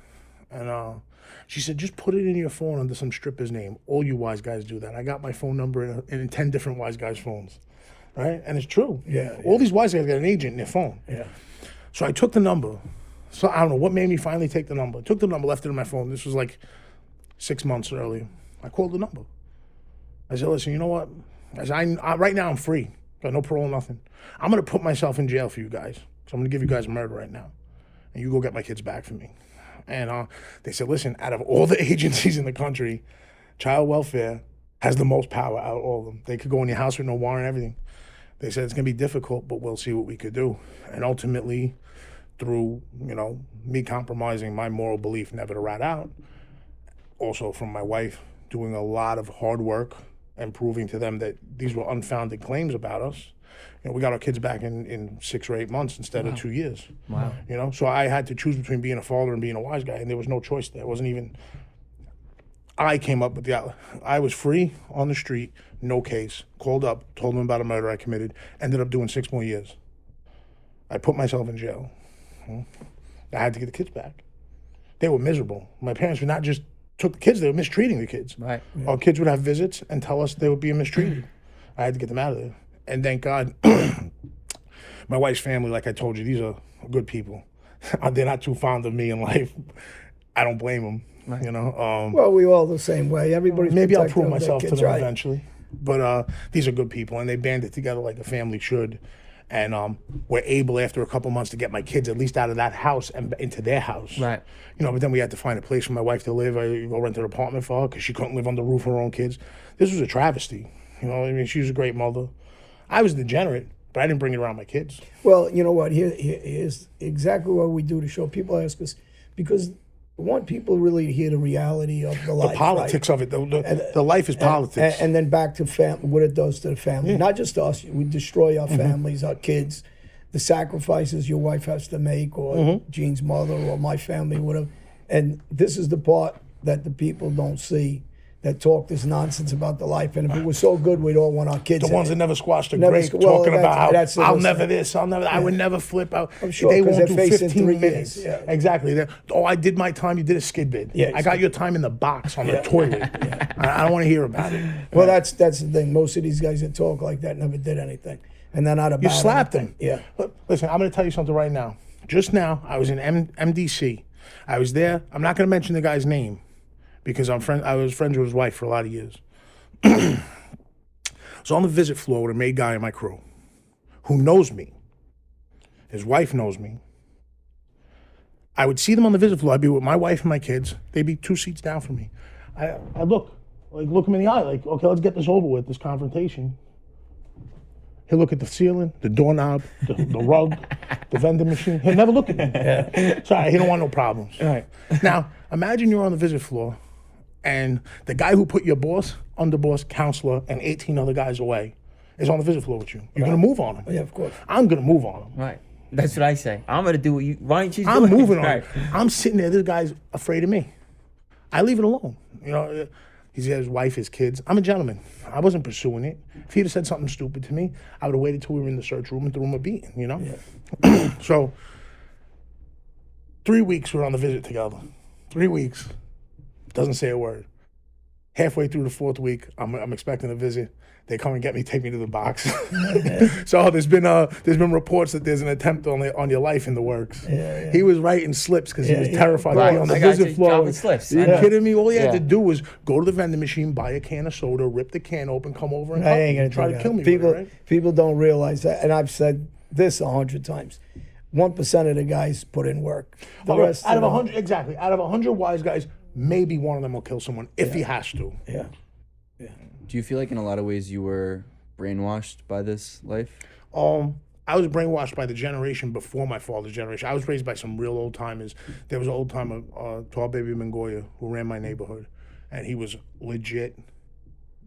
And she said, just put it in your phone under some stripper's name. All you wise guys do that. I got my phone number in 10 different wise guys' phones. Right? And it's true. Yeah. All these wise guys got an agent in their phone. Yeah. So I took the number. So I don't know what made me finally take the number. Took the number, left it in my phone. This was like 6 months earlier. I called the number. I said, listen, you know what? I said, right now I'm free. Got no parole, nothing. I'm going to put myself in jail for you guys. So I'm going to give you guys murder right now. And you go get my kids back for me. And they said, listen, out of all the agencies in the country, child welfare has the most power out of all of them. They could go in your house with no warrant and everything. They said it's going to be difficult, but we'll see what we could do. And ultimately, through, me compromising my moral belief never to rat out, also from my wife doing a lot of hard work and proving to them that these were unfounded claims about us. We got our kids back in 6 or 8 months instead of 2 years. Wow. So I had to choose between being a father and being a wise guy, and there was no choice there. It wasn't even. I came up with I was free on the street, no case, called up, told them about a murder I committed, ended up doing 6 more years. I put myself in jail. I had to get the kids back. They were miserable. My parents were not just took the kids, they were mistreating the kids. Right. Our kids would have visits and tell us they were being mistreated. I had to get them out of there. And thank God, my wife's family, like I told you, these are good people. They're not too fond of me in life. I don't blame them. Right. Well, we all the same way. Everybody's maybe I'll protective prove of their myself to kids, them right? eventually. But these are good people, and they banded together like a family should. And we're able, after a couple months, to get my kids at least out of that house and into their house. Right. But then we had to find a place for my wife to live. I go rent an apartment for her because she couldn't live on the roof of her own kids. This was a travesty. She was a great mother. I was degenerate, but I didn't bring it around my kids. Well, you know what? Here's exactly what we do to show. People ask us because we want people really to hear the reality of the life. The politics right? of it. The life is politics. And then back to what it does to the family. Not just us. We destroy our families, our kids, the sacrifices your wife has to make, or Gene's mother, or my family, whatever. And this is the part that the people don't see, that talk this nonsense about the life. And if it was so good, we'd all want our kids. The ones that never squashed a Never grape, squ- well, talking about how I'll never thing. this, I'll never that. I would never flip out. I'm sure, they 'cause won't they're do facing 15 3 minutes. years, yeah. Exactly. I did my time, you did a skid bid. Yeah, I got your time in the box on the toilet. I don't want to hear about it. Well, that's the thing. Most of these guys that talk like that never did anything. And they're not about You slapped anything. them. Yeah. Listen, I'm going to tell you something right now. Just now, I was in MDC. I was there. I'm not going to mention the guy's name because I was friends with his wife for a lot of years. So on the visit floor with a maid guy in my crew who knows me. His wife knows me. I would see them on the visit floor. I'd be with my wife and my kids. They'd be 2 seats down from me. I look them in the eye, like, okay, let's get this over with, this confrontation. He'll look at the ceiling, the doorknob, the rug, the vending machine. He'll never look at me. Sorry, he don't want no problems. All right. Now, imagine you're on the visit floor and the guy who put your boss, underboss, counselor, and 18 other guys away is on the visit floor with you. You're going to move on him. Yeah, of course. I'm going to move on him. Right. That's what I say. I'm gonna do what you. Why don't you? I'm do it? moving on Right. him. I'm sitting there. This guy's afraid of me. I leave it alone. He's got his wife, his kids. I'm a gentleman. I wasn't pursuing it. If he'd have said something stupid to me, I would have waited till we were in the search room and threw him a beating, Yeah. So 3 weeks we're on the visit together. 3 weeks. Doesn't say a word. Halfway through the 4th week, I'm expecting a visit. They come and get me, take me to the box. So there's been reports that there's an attempt on your life in the works. Yeah. He was writing slips because he was terrified to be on the I got visit you. floor. Dropping slips. You I know. kidding me? All he had Yeah. to do was go to the vending machine, buy a can of soda, rip the can open, come over and I ain't gonna try do to that. kill me. People, with it, right? people don't realize that, and I've said this 100 times. 1% of the guys put in work. The rest out of them- 100, exactly. Out of 100 wise guys, maybe one of them will kill someone if he has to. Yeah. Do you feel like in a lot of ways you were brainwashed by this life? I was brainwashed by the generation before my father's generation. I was raised by some real old timers. There was an old timer, Tall Baby Mongolia, who ran my neighborhood, and he was legit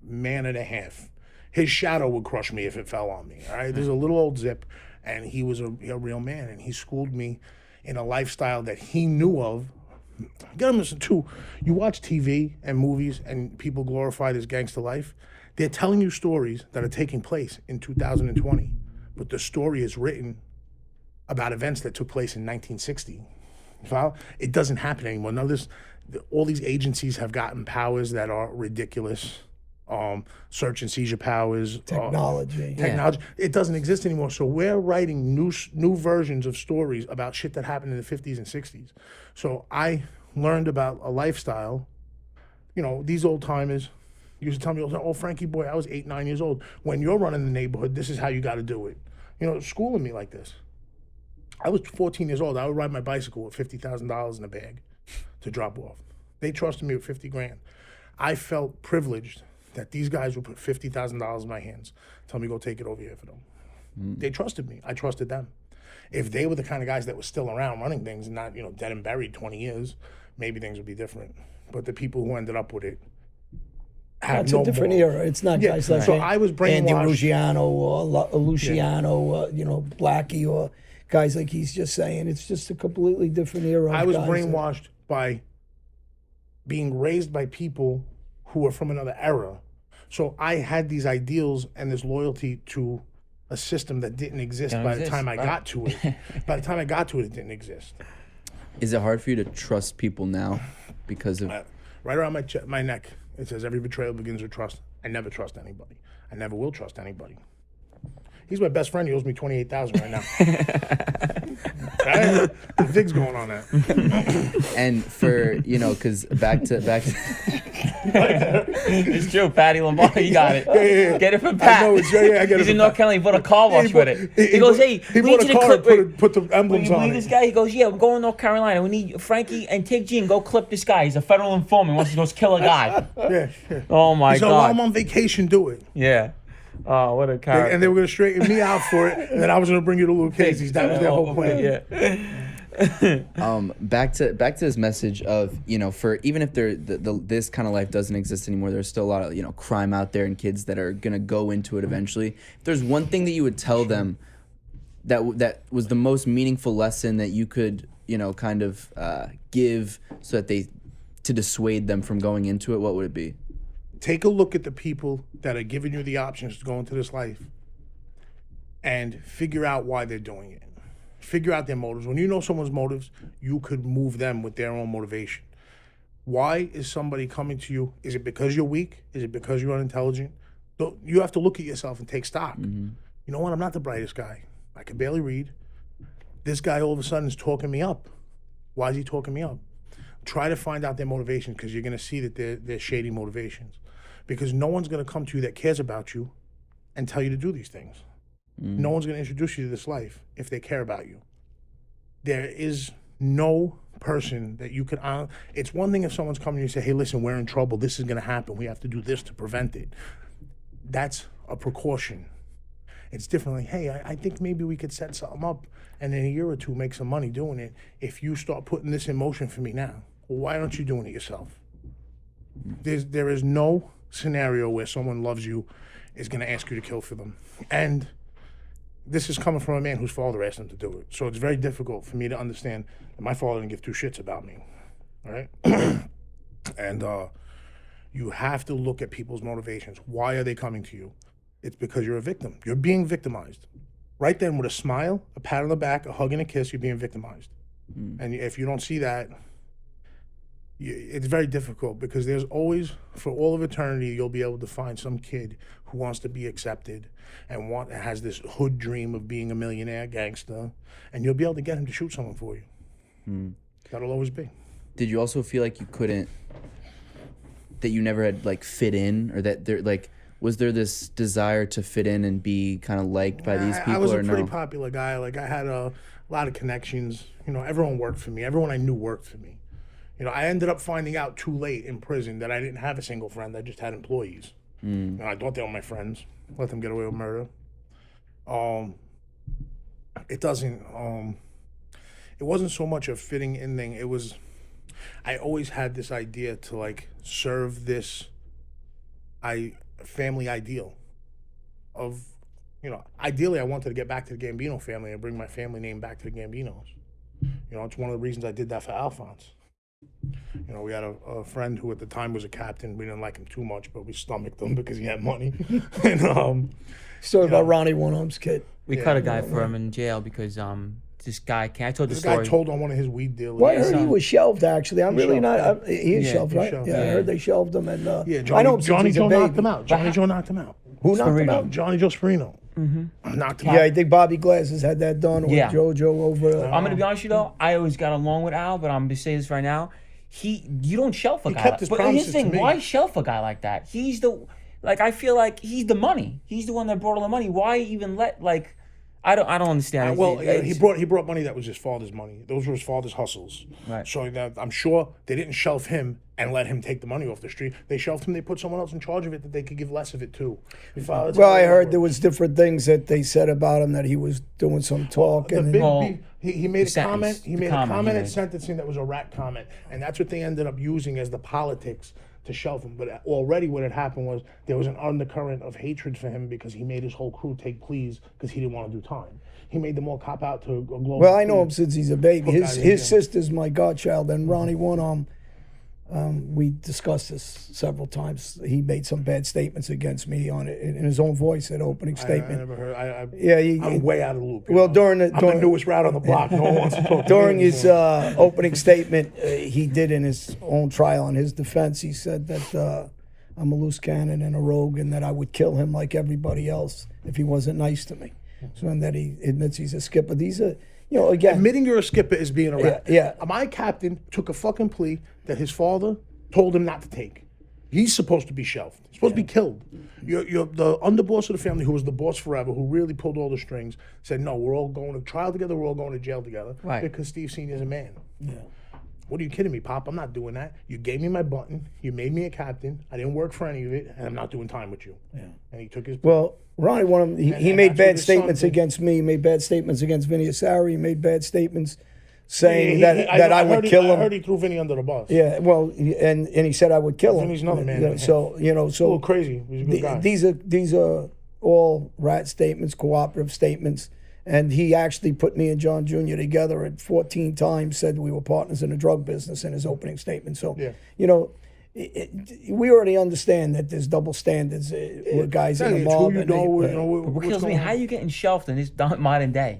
man and a half. His shadow would crush me if it fell on me. All right, there's a little old zip, and he was a real man, and he schooled me in a lifestyle that he knew of. You gotta listen too. You watch TV and movies, and people glorify this gangster life. They're telling you stories that are taking place in 2020, but the story is written about events that took place in 1960. Well, it doesn't happen anymore. Now, all these agencies have gotten powers that are ridiculous. Search and seizure powers, Technology. technology. It doesn't exist anymore. So we're writing new versions of stories about shit that happened in the 50s and 60s. So I learned about a lifestyle. These old timers used to tell me, "Oh, Frankie boy, I was 8, 9 years old. When you're running the neighborhood, this is how you got to do it." Schooling me like this. I was 14 years old. I would ride my bicycle with $50,000 in a bag to drop off. They trusted me with 50 grand. I felt privileged that these guys would put $50,000 in my hands, tell me go take it over here for them. They trusted me. I trusted them. If they were the kind of guys that were still around running things and not, dead and buried 20 years, maybe things would be different. But the people who ended up with it have That's no a different more. era. It's not Yeah, guys like so I was Andy brainwashed. Luciano or Luciano, Blackie, or guys like he's just saying. It's just a completely different era. I of was guys brainwashed by being raised by people who were from another era. So I had these ideals and this loyalty to a system that didn't exist by the time I got to it. By the time I got to it, it didn't exist. Is it hard for you to trust people now because of? Right around my neck, it says every betrayal begins with trust. I never trust anybody. I never will trust anybody. He's my best friend. He owes me $28,000 right now. Right? The thing's going on that. And for because back to It's true, Patty Lombardi. You got it. Yeah. Get it from Pat. I know, I get it He's from in North Pat. Carolina. He bought a car wash with it. He goes, hey, he we bought need a you to car and clip. put the emblems You on believe it. this guy? He goes, yeah, we're going to North Carolina. We need Frankie and take Gene. Go clip this guy. He's a federal informant. Wants to go kill a guy. Yeah. Oh my So while I'm God. on vacation, do it. Yeah. Oh, what a character. And they were going to straighten me out for it, and then I was going to bring you to Little Casey's. That was their whole plan. Yeah. back to this message of for even if this kind of life doesn't exist anymore, there's still a lot of crime out there and kids that are gonna go into it eventually. If there's one thing that you would tell them that was the most meaningful lesson that you could kind of give so that to dissuade them from going into it, what would it be? Take a look at the people that are giving you the options to go into this life and figure out why they're doing it. Figure out their motives. When you know someone's motives, you could move them with their own motivation. Why is somebody coming to you? Is it because you're weak? Is it because you're unintelligent? You have to look at yourself and take stock. Mm-hmm. You know what? I'm not the brightest guy. I can barely read. This guy all of a sudden is talking me up. Why is he talking me up? Try to find out their motivation, because you're going to see that they're shady motivations. Because no one's going to come to you that cares about you and tell you to do these things. No one's going to introduce you to this life if they care about you. There is no person that you could... it's one thing if someone's coming to you and say, hey, listen, we're in trouble. This is going to happen. We have to do this to prevent it. That's a precaution. It's different. Like, hey, I think maybe we could set something up and in a year or two make some money doing it if you start putting this in motion for me now. Well, why aren't you doing it yourself? There is no scenario where someone loves you is going to ask you to kill for them. And this is coming from a man whose father asked him to do it. So it's very difficult for me to understand that my father didn't give two shits about me. All right? And you have to look at people's motivations. Why are they coming to you? It's because you're a victim. You're being victimized. Right then, with a smile, a pat on the back, a hug and a kiss, you're being victimized. And if you don't see that, it's very difficult, because there's always, for all of eternity, you'll be able to find some kid who wants to be accepted and has this hood dream of being a millionaire gangster, and you'll be able to get him to shoot someone for you. That'll always be. Did you also feel like that you never had fit in, or that there was there this desire to fit in and be kind of liked by these people? I was a or pretty no? popular guy. I had a lot of connections. Everyone worked for me. Everyone I knew worked for me. I ended up finding out too late in prison that I didn't have a single friend. I just had employees. I thought they were my friends. Let them get away with murder. It wasn't so much a fitting in thing. It was, I always had this idea to serve this family ideal of, ideally I wanted to get back to the Gambino family and bring my family name back to the Gambinos. It's one of the reasons I did that for Alphonse. We had a friend who at the time was a captain. We didn't like him too much, but we stomached him because he had money. And Story about Ronnie One-Arm's kid. We cut a guy for him in jail because this guy I told the this story. guy told on one of his weed dealers. Well, I heard he was shelved, actually. I'm really shelved, not... he is shelved, he's right? shelved. Yeah, I heard they shelved him. And Yeah, I know him Johnny since he's Joe a baby. knocked him out. Johnny Joe knocked him out. Who knocked him out? Johnny Joe Sperino. Knocked him Yeah, out. I think Bobby Glasses had that done with Yeah. JoJo over... I'm gonna be honest with you though. I always got along with Al, but I'm gonna say this right now. You don't shelf a He guy. kept his But here's promises the thing: to me. why shelf a guy like that? He's the I feel like he's the money. He's the one that brought all the money. Why even let I don't understand. Well, It's- he brought money that was his father's money. Those were his father's hustles. Right. So that I'm sure they didn't shelf him and let him take the money off the street. They shelved him. They put someone else in charge of it that they could give less of it to. Well, I heard there was different things that they said about him, that he was doing some talk. The And big, he made a sentence. comment. He The made a comment comment he at made. sentencing that was a rat comment, and that's what they ended up using as the politics to shelve him. But already what had happened was there was an undercurrent of hatred for him because he made his whole crew take pleas because he didn't want to do time. He made them all cop out to a global. well, I know him since he's a baby. Put His guys in his jail. sister's my godchild, and Ronnie won. We discussed this several times. He made some bad statements against me on it in his own voice at opening I statement. never heard. Yeah, I'm way out of the loop. Well, know? during I'm the newest rat on the block. No one wants to talk to during me his anymore. opening statement, he did in his own trial in his defense. He said that I'm a loose cannon and a rogue, and that I would kill him like everybody else if he wasn't nice to me. So, and that he admits he's a skipper. These are, again, Admitting you're a skipper is being a rat. Yeah. My captain took a fucking plea that his father told him not to take. He's supposed to be shelved. He's supposed to be killed. You're the underboss of the family, who was the boss forever, who really pulled all the strings, said, no, we're all going to trial together, we're all going to jail together. Right. Because Steve Sr.'s a man. Yeah. What are you kidding me, Pop? I'm not doing that. You gave me my button. You made me a captain. I didn't work for any of it, and I'm not doing time with you. Yeah. And he took his. well, Ronnie won him. He And made that's what bad his son statements did. against me. He made bad statements against Vinny Asari. He made bad statements saying He- that I would kill I him. heard he threw Vinny under the bus. Yeah, well, and he said I would kill him. Vinny's another man. Yeah, so A little crazy. He's a good guy. these are all rat statements, cooperative statements, and he actually put me and John Jr. together at 14 times. Said we were partners in the drug business in his opening statement. So Yeah. we already understand that there's double standards with guys in the It's mob. who you and they- know, What what's kills me, going how on. you getting shelved in this modern day?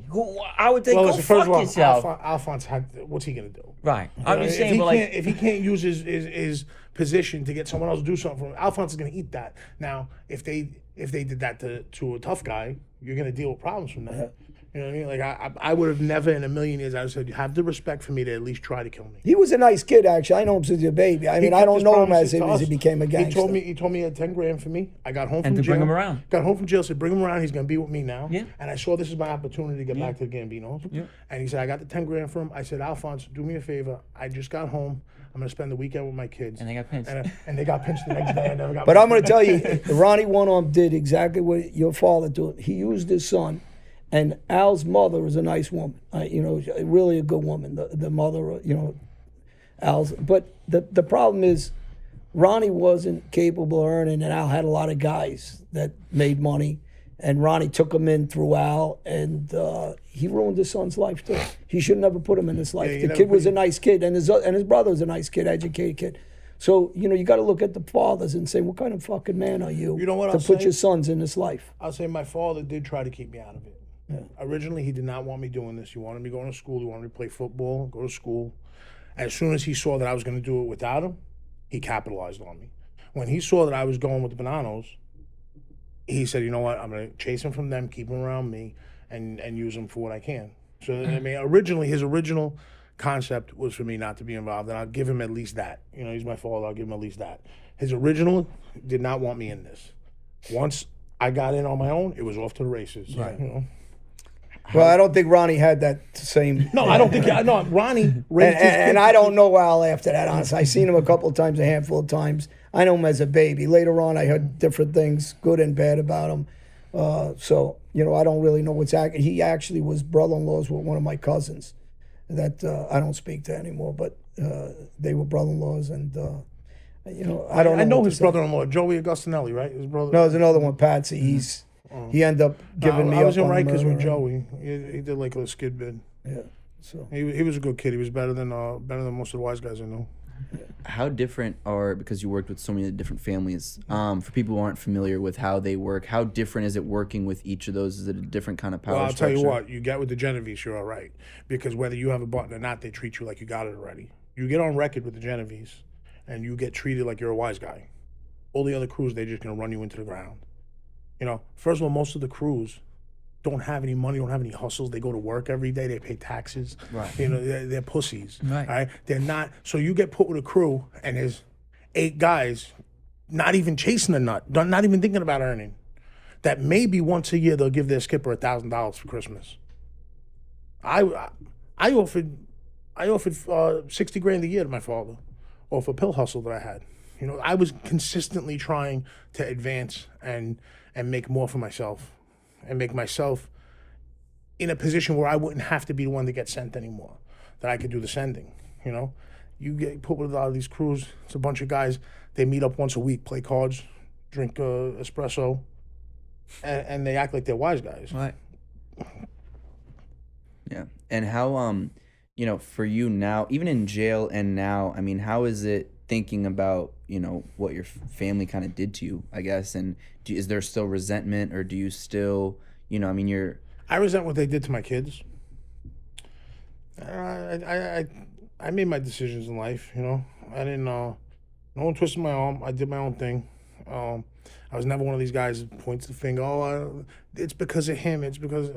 I would think, Well, go listen, fuck first of all, yourself. Alphonse had. What's he gonna do? Right. I'm just If saying, he but can't, if he can't use his position to get someone else to do something for him, Alphonse is gonna eat that. Now, if they did that to a tough guy, you're gonna deal with problems from that. You know what I mean? Like I would have never in a million years. I said, have the respect for me to at least try to kill me. He was a nice kid, actually. I know him since he was a baby. I mean, I kept don't his know him promises as to he us. became a gangster. He told me he had 10 grand for me. I got home And from to jail. bring him around. Got home from jail, said, bring him around. He's going to be with me now. Yeah. And I saw this is my opportunity to get back to the Gambinos. Yeah. And he said, I got the 10 grand for him. I said, Alphonse, do me a favor. I just got home. I'm going to spend the weekend with my kids. And they got pinched. And they got pinched the next day. I never got But I'm going to pinched. tell you, Ronnie One-Arm did exactly what your father did. He used his son, and Al's mother is a nice woman. Really a good woman. The mother, Al's. But the problem is, Ronnie wasn't capable of earning, and Al had a lot of guys that made money, and Ronnie took him in through Al, and he ruined his son's life too. He should never put him in this life. he The never kid put was a him- nice kid, and his brother was a nice kid, educated kid. So you got to look at the fathers and say, what kind of fucking man are you? You know what to I'll put say? your sons in this life? I'll say my father did try to keep me out of it. Originally, he did not want me doing this. He wanted me going to school. He wanted me to play football, go to school. As soon as he saw that I was going to do it without him, he capitalized on me. When he saw that I was going with the Bananos, he said, you know what, I'm going to chase him from them, keep him around me, and use him for what I can. So, I mean, his original concept was for me not to be involved, and I'll give him at least that. He's my father, I'll give him at least that. His original did not want me in this. Once I got in on my own, it was off to the races. Right. Well, I don't think Ronnie had that same. No, I don't think. No, Ronnie raised his And kids. I don't know Al after that, honestly. I seen him a couple of times, a handful of times. I know him as a baby. Later on, I heard different things, good and bad, about him. So, I don't really know what's accurate. He actually was brother-in-laws with one of my cousins that I don't speak to anymore, but they were brother-in-laws, and, I don't know. I know what to his say. brother-in-law, Joey Augustinelli, right? His brother. No, there's another one, Patsy. He ended up giving me I was up in on Rikers murder. with Joey. He did like a skid bid. Yeah, so. He was a good kid. He was better than most of the wise guys I know. How different are, because you worked with so many different families, for people who aren't familiar with how they work, how different is it working with each of those? Is it a different kind of power Well, I'll structure? tell you what, you get with the Genovese, you're all right. Because whether you have a button or not, they treat you like you got it already. You get on record with the Genovese, and you get treated like you're a wise guy. All the other crews, they're just going to run you into the ground. First of all, most of the crews don't have any money, don't have any hustles. They go to work every day. They pay taxes. Right. They're pussies. Right. All right. They're not. So you get put with a crew, and there's 8 guys, not even chasing a nut, not even thinking about earning. That maybe once a year they'll give their skipper $1,000 for Christmas. I offered 60 grand a year to my father, off a pill hustle that I had. You know, I was consistently trying to advance and make more for myself and make myself in a position where I wouldn't have to be the one that gets sent anymore, that I could do the sending, you know? You get put with a lot of these crews, it's a bunch of guys, they meet up once a week, play cards, drink espresso, and they act like they're wise guys. Right. Yeah. And how, you know, for you now, even in jail and now, I mean, how is it thinking about, you know, what your family kind of did to you, I guess? And is there still resentment, or do you still, you know, I mean, I resent what they did to my kids. I made my decisions in life, you know. I didn't, no one twisted my arm. I did my own thing. I was never one of these guys that points the finger. Oh, it's because of him. It's because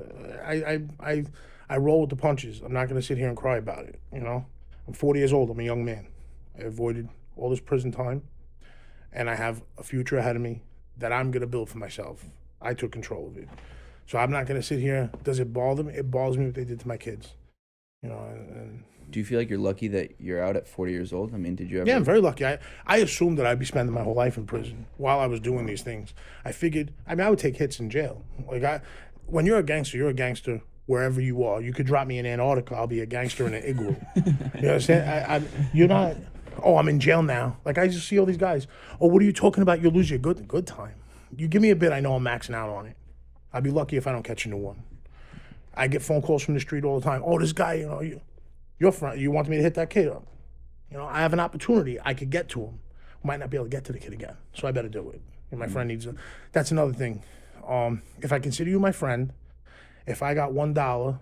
I roll with the punches. I'm not going to sit here and cry about it, you know. I'm 40 years old. I'm a young man. I avoided all this prison time, and I have a future ahead of me that I'm going to build for myself. I took control of it. So I'm not going to sit here. Does it bother me? It bothers me what they did to my kids. You know, and do you feel like you're lucky that you're out at 40 years old? I mean, did you ever? Yeah, I'm very lucky. I assumed that I'd be spending my whole life in prison while I was doing these things. I figured, I mean, I would take hits in jail. Like, when you're a gangster wherever you are. You could drop me in Antarctica, I'll be a gangster in an igloo. You understand? You're not, oh, I'm in jail now. Like, I just see all these guys. Oh, what are you talking about? You'll lose your good time. You give me a bit, I know I'm maxing out on it. I'd be lucky if I don't catch a new one. I get phone calls from the street all the time. Oh, this guy, you know, your friend, you want me to hit that kid up? You know, I have an opportunity. I could get to him. Might not be able to get to the kid again, so I better do it. And my friend needs that's another thing. If I consider you my friend, if I got $1,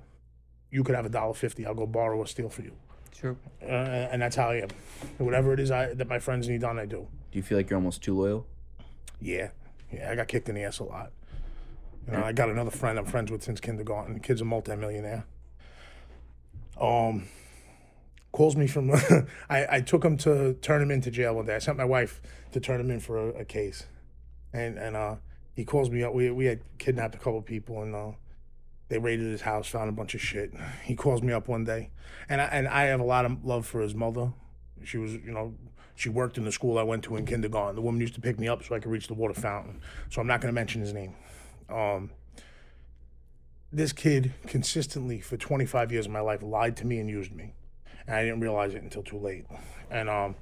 you could have $1.50. I'll go borrow or steal for you. Sure. And that's how I am. Whatever it is that my friends need done, I do. Do you feel like you're almost too loyal? Yeah, I got kicked in the ass a lot. You know, I got another friend I'm friends with since kindergarten. The kid's a multimillionaire. Calls me from, I took him to turn him into jail one day. I sent my wife to turn him in for a case. And he calls me up. We had kidnapped a couple people, and they raided his house, found a bunch of shit. He calls me up one day. And I have a lot of love for his mother. She was, you know, she worked in the school I went to in kindergarten. The woman used to pick me up so I could reach the water fountain. So I'm not going to mention his name. This kid consistently for 25 years of my life lied to me and used me. And I didn't realize it until too late. And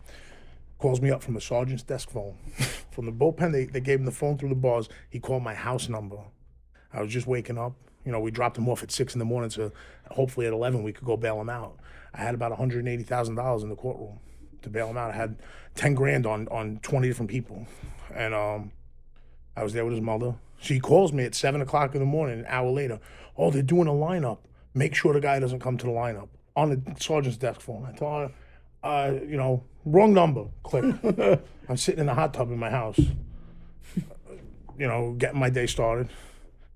calls me up from a sergeant's desk phone. From the bullpen, they gave him the phone through the bars. He called my house number. I was just waking up. You know, we dropped him off at 6 in the morning, so hopefully at 11 we could go bail him out. I had about $180,000 in the courtroom to bail him out. I had 10 grand on 20 different people. And I was there with his mother. She calls me at 7 o'clock in the morning, an hour later. Oh, they're doing a lineup. Make sure the guy doesn't come to the lineup. On the sergeant's desk phone. I told her, you know, wrong number. Click. I'm sitting in the hot tub in my house, you know, getting my day started.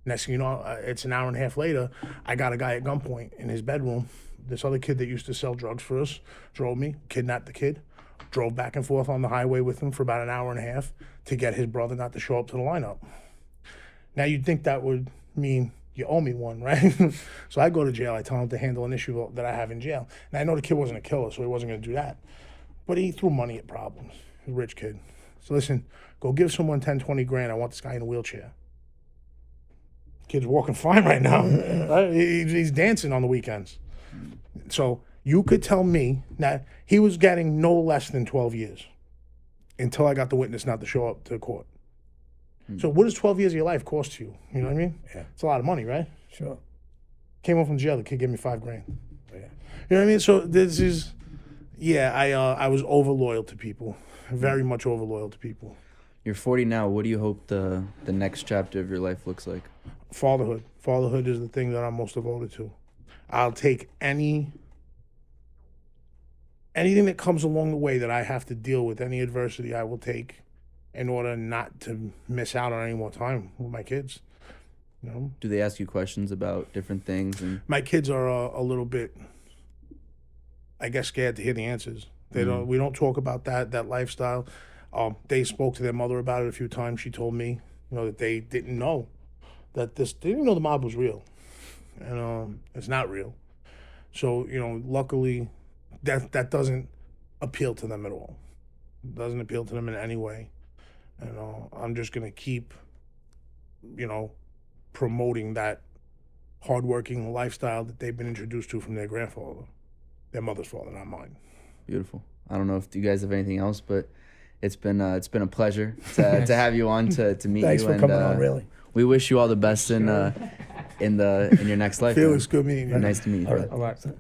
Next thing you know, it's an hour and a half later, I got a guy at gunpoint in his bedroom. This other kid that used to sell drugs for us drove me, kidnapped the kid, drove back and forth on the highway with him for about an hour and a half to get his brother not to show up to the lineup. Now you'd think that would mean you owe me one, right? So I go to jail, I tell him to handle an issue that I have in jail. And I know the kid wasn't a killer, so he wasn't gonna do that. But he threw money at problems. He's a rich kid. So listen, go give someone 10, 20 grand. I want this guy in a wheelchair. Kid's walking fine right now. Right? He's dancing on the weekends. So you could tell me that he was getting no less than 12 years until I got the witness not to show up to court. So what does 12 years of your life cost you? You know what I mean? Yeah. It's a lot of money, right? Sure. Came home from jail, the kid gave me $5 grand. Yeah. You know what I mean? So this is, yeah, I was over loyal to people. Very much over loyal to people. You're 40 now. What do you hope the next chapter of your life looks like? Fatherhood. Fatherhood is the thing that I'm most devoted to. I'll take anything that comes along the way that I have to deal with, any adversity I will take in order not to miss out on any more time with my kids. You know? Do they ask you questions about different things? And My kids are a little bit, I guess, scared to hear the answers. They don't. We don't talk about that lifestyle. They spoke to their mother about it a few times. She told me, you know, that they didn't know they didn't know the mob was real, and it's not real. So, you know, luckily, that doesn't appeal to them at all. doesn't appeal to them in any way. And I'm just gonna keep, promoting that hardworking lifestyle that they've been introduced to from their grandfather, their mother's father, not mine. Beautiful. I don't know if you guys have anything else, but it's been a pleasure to have you on to meet Thanks you. for coming on, really. We wish you all the best in your next life. Felix, good meeting you. Nice to meet you. All brother. right. All right.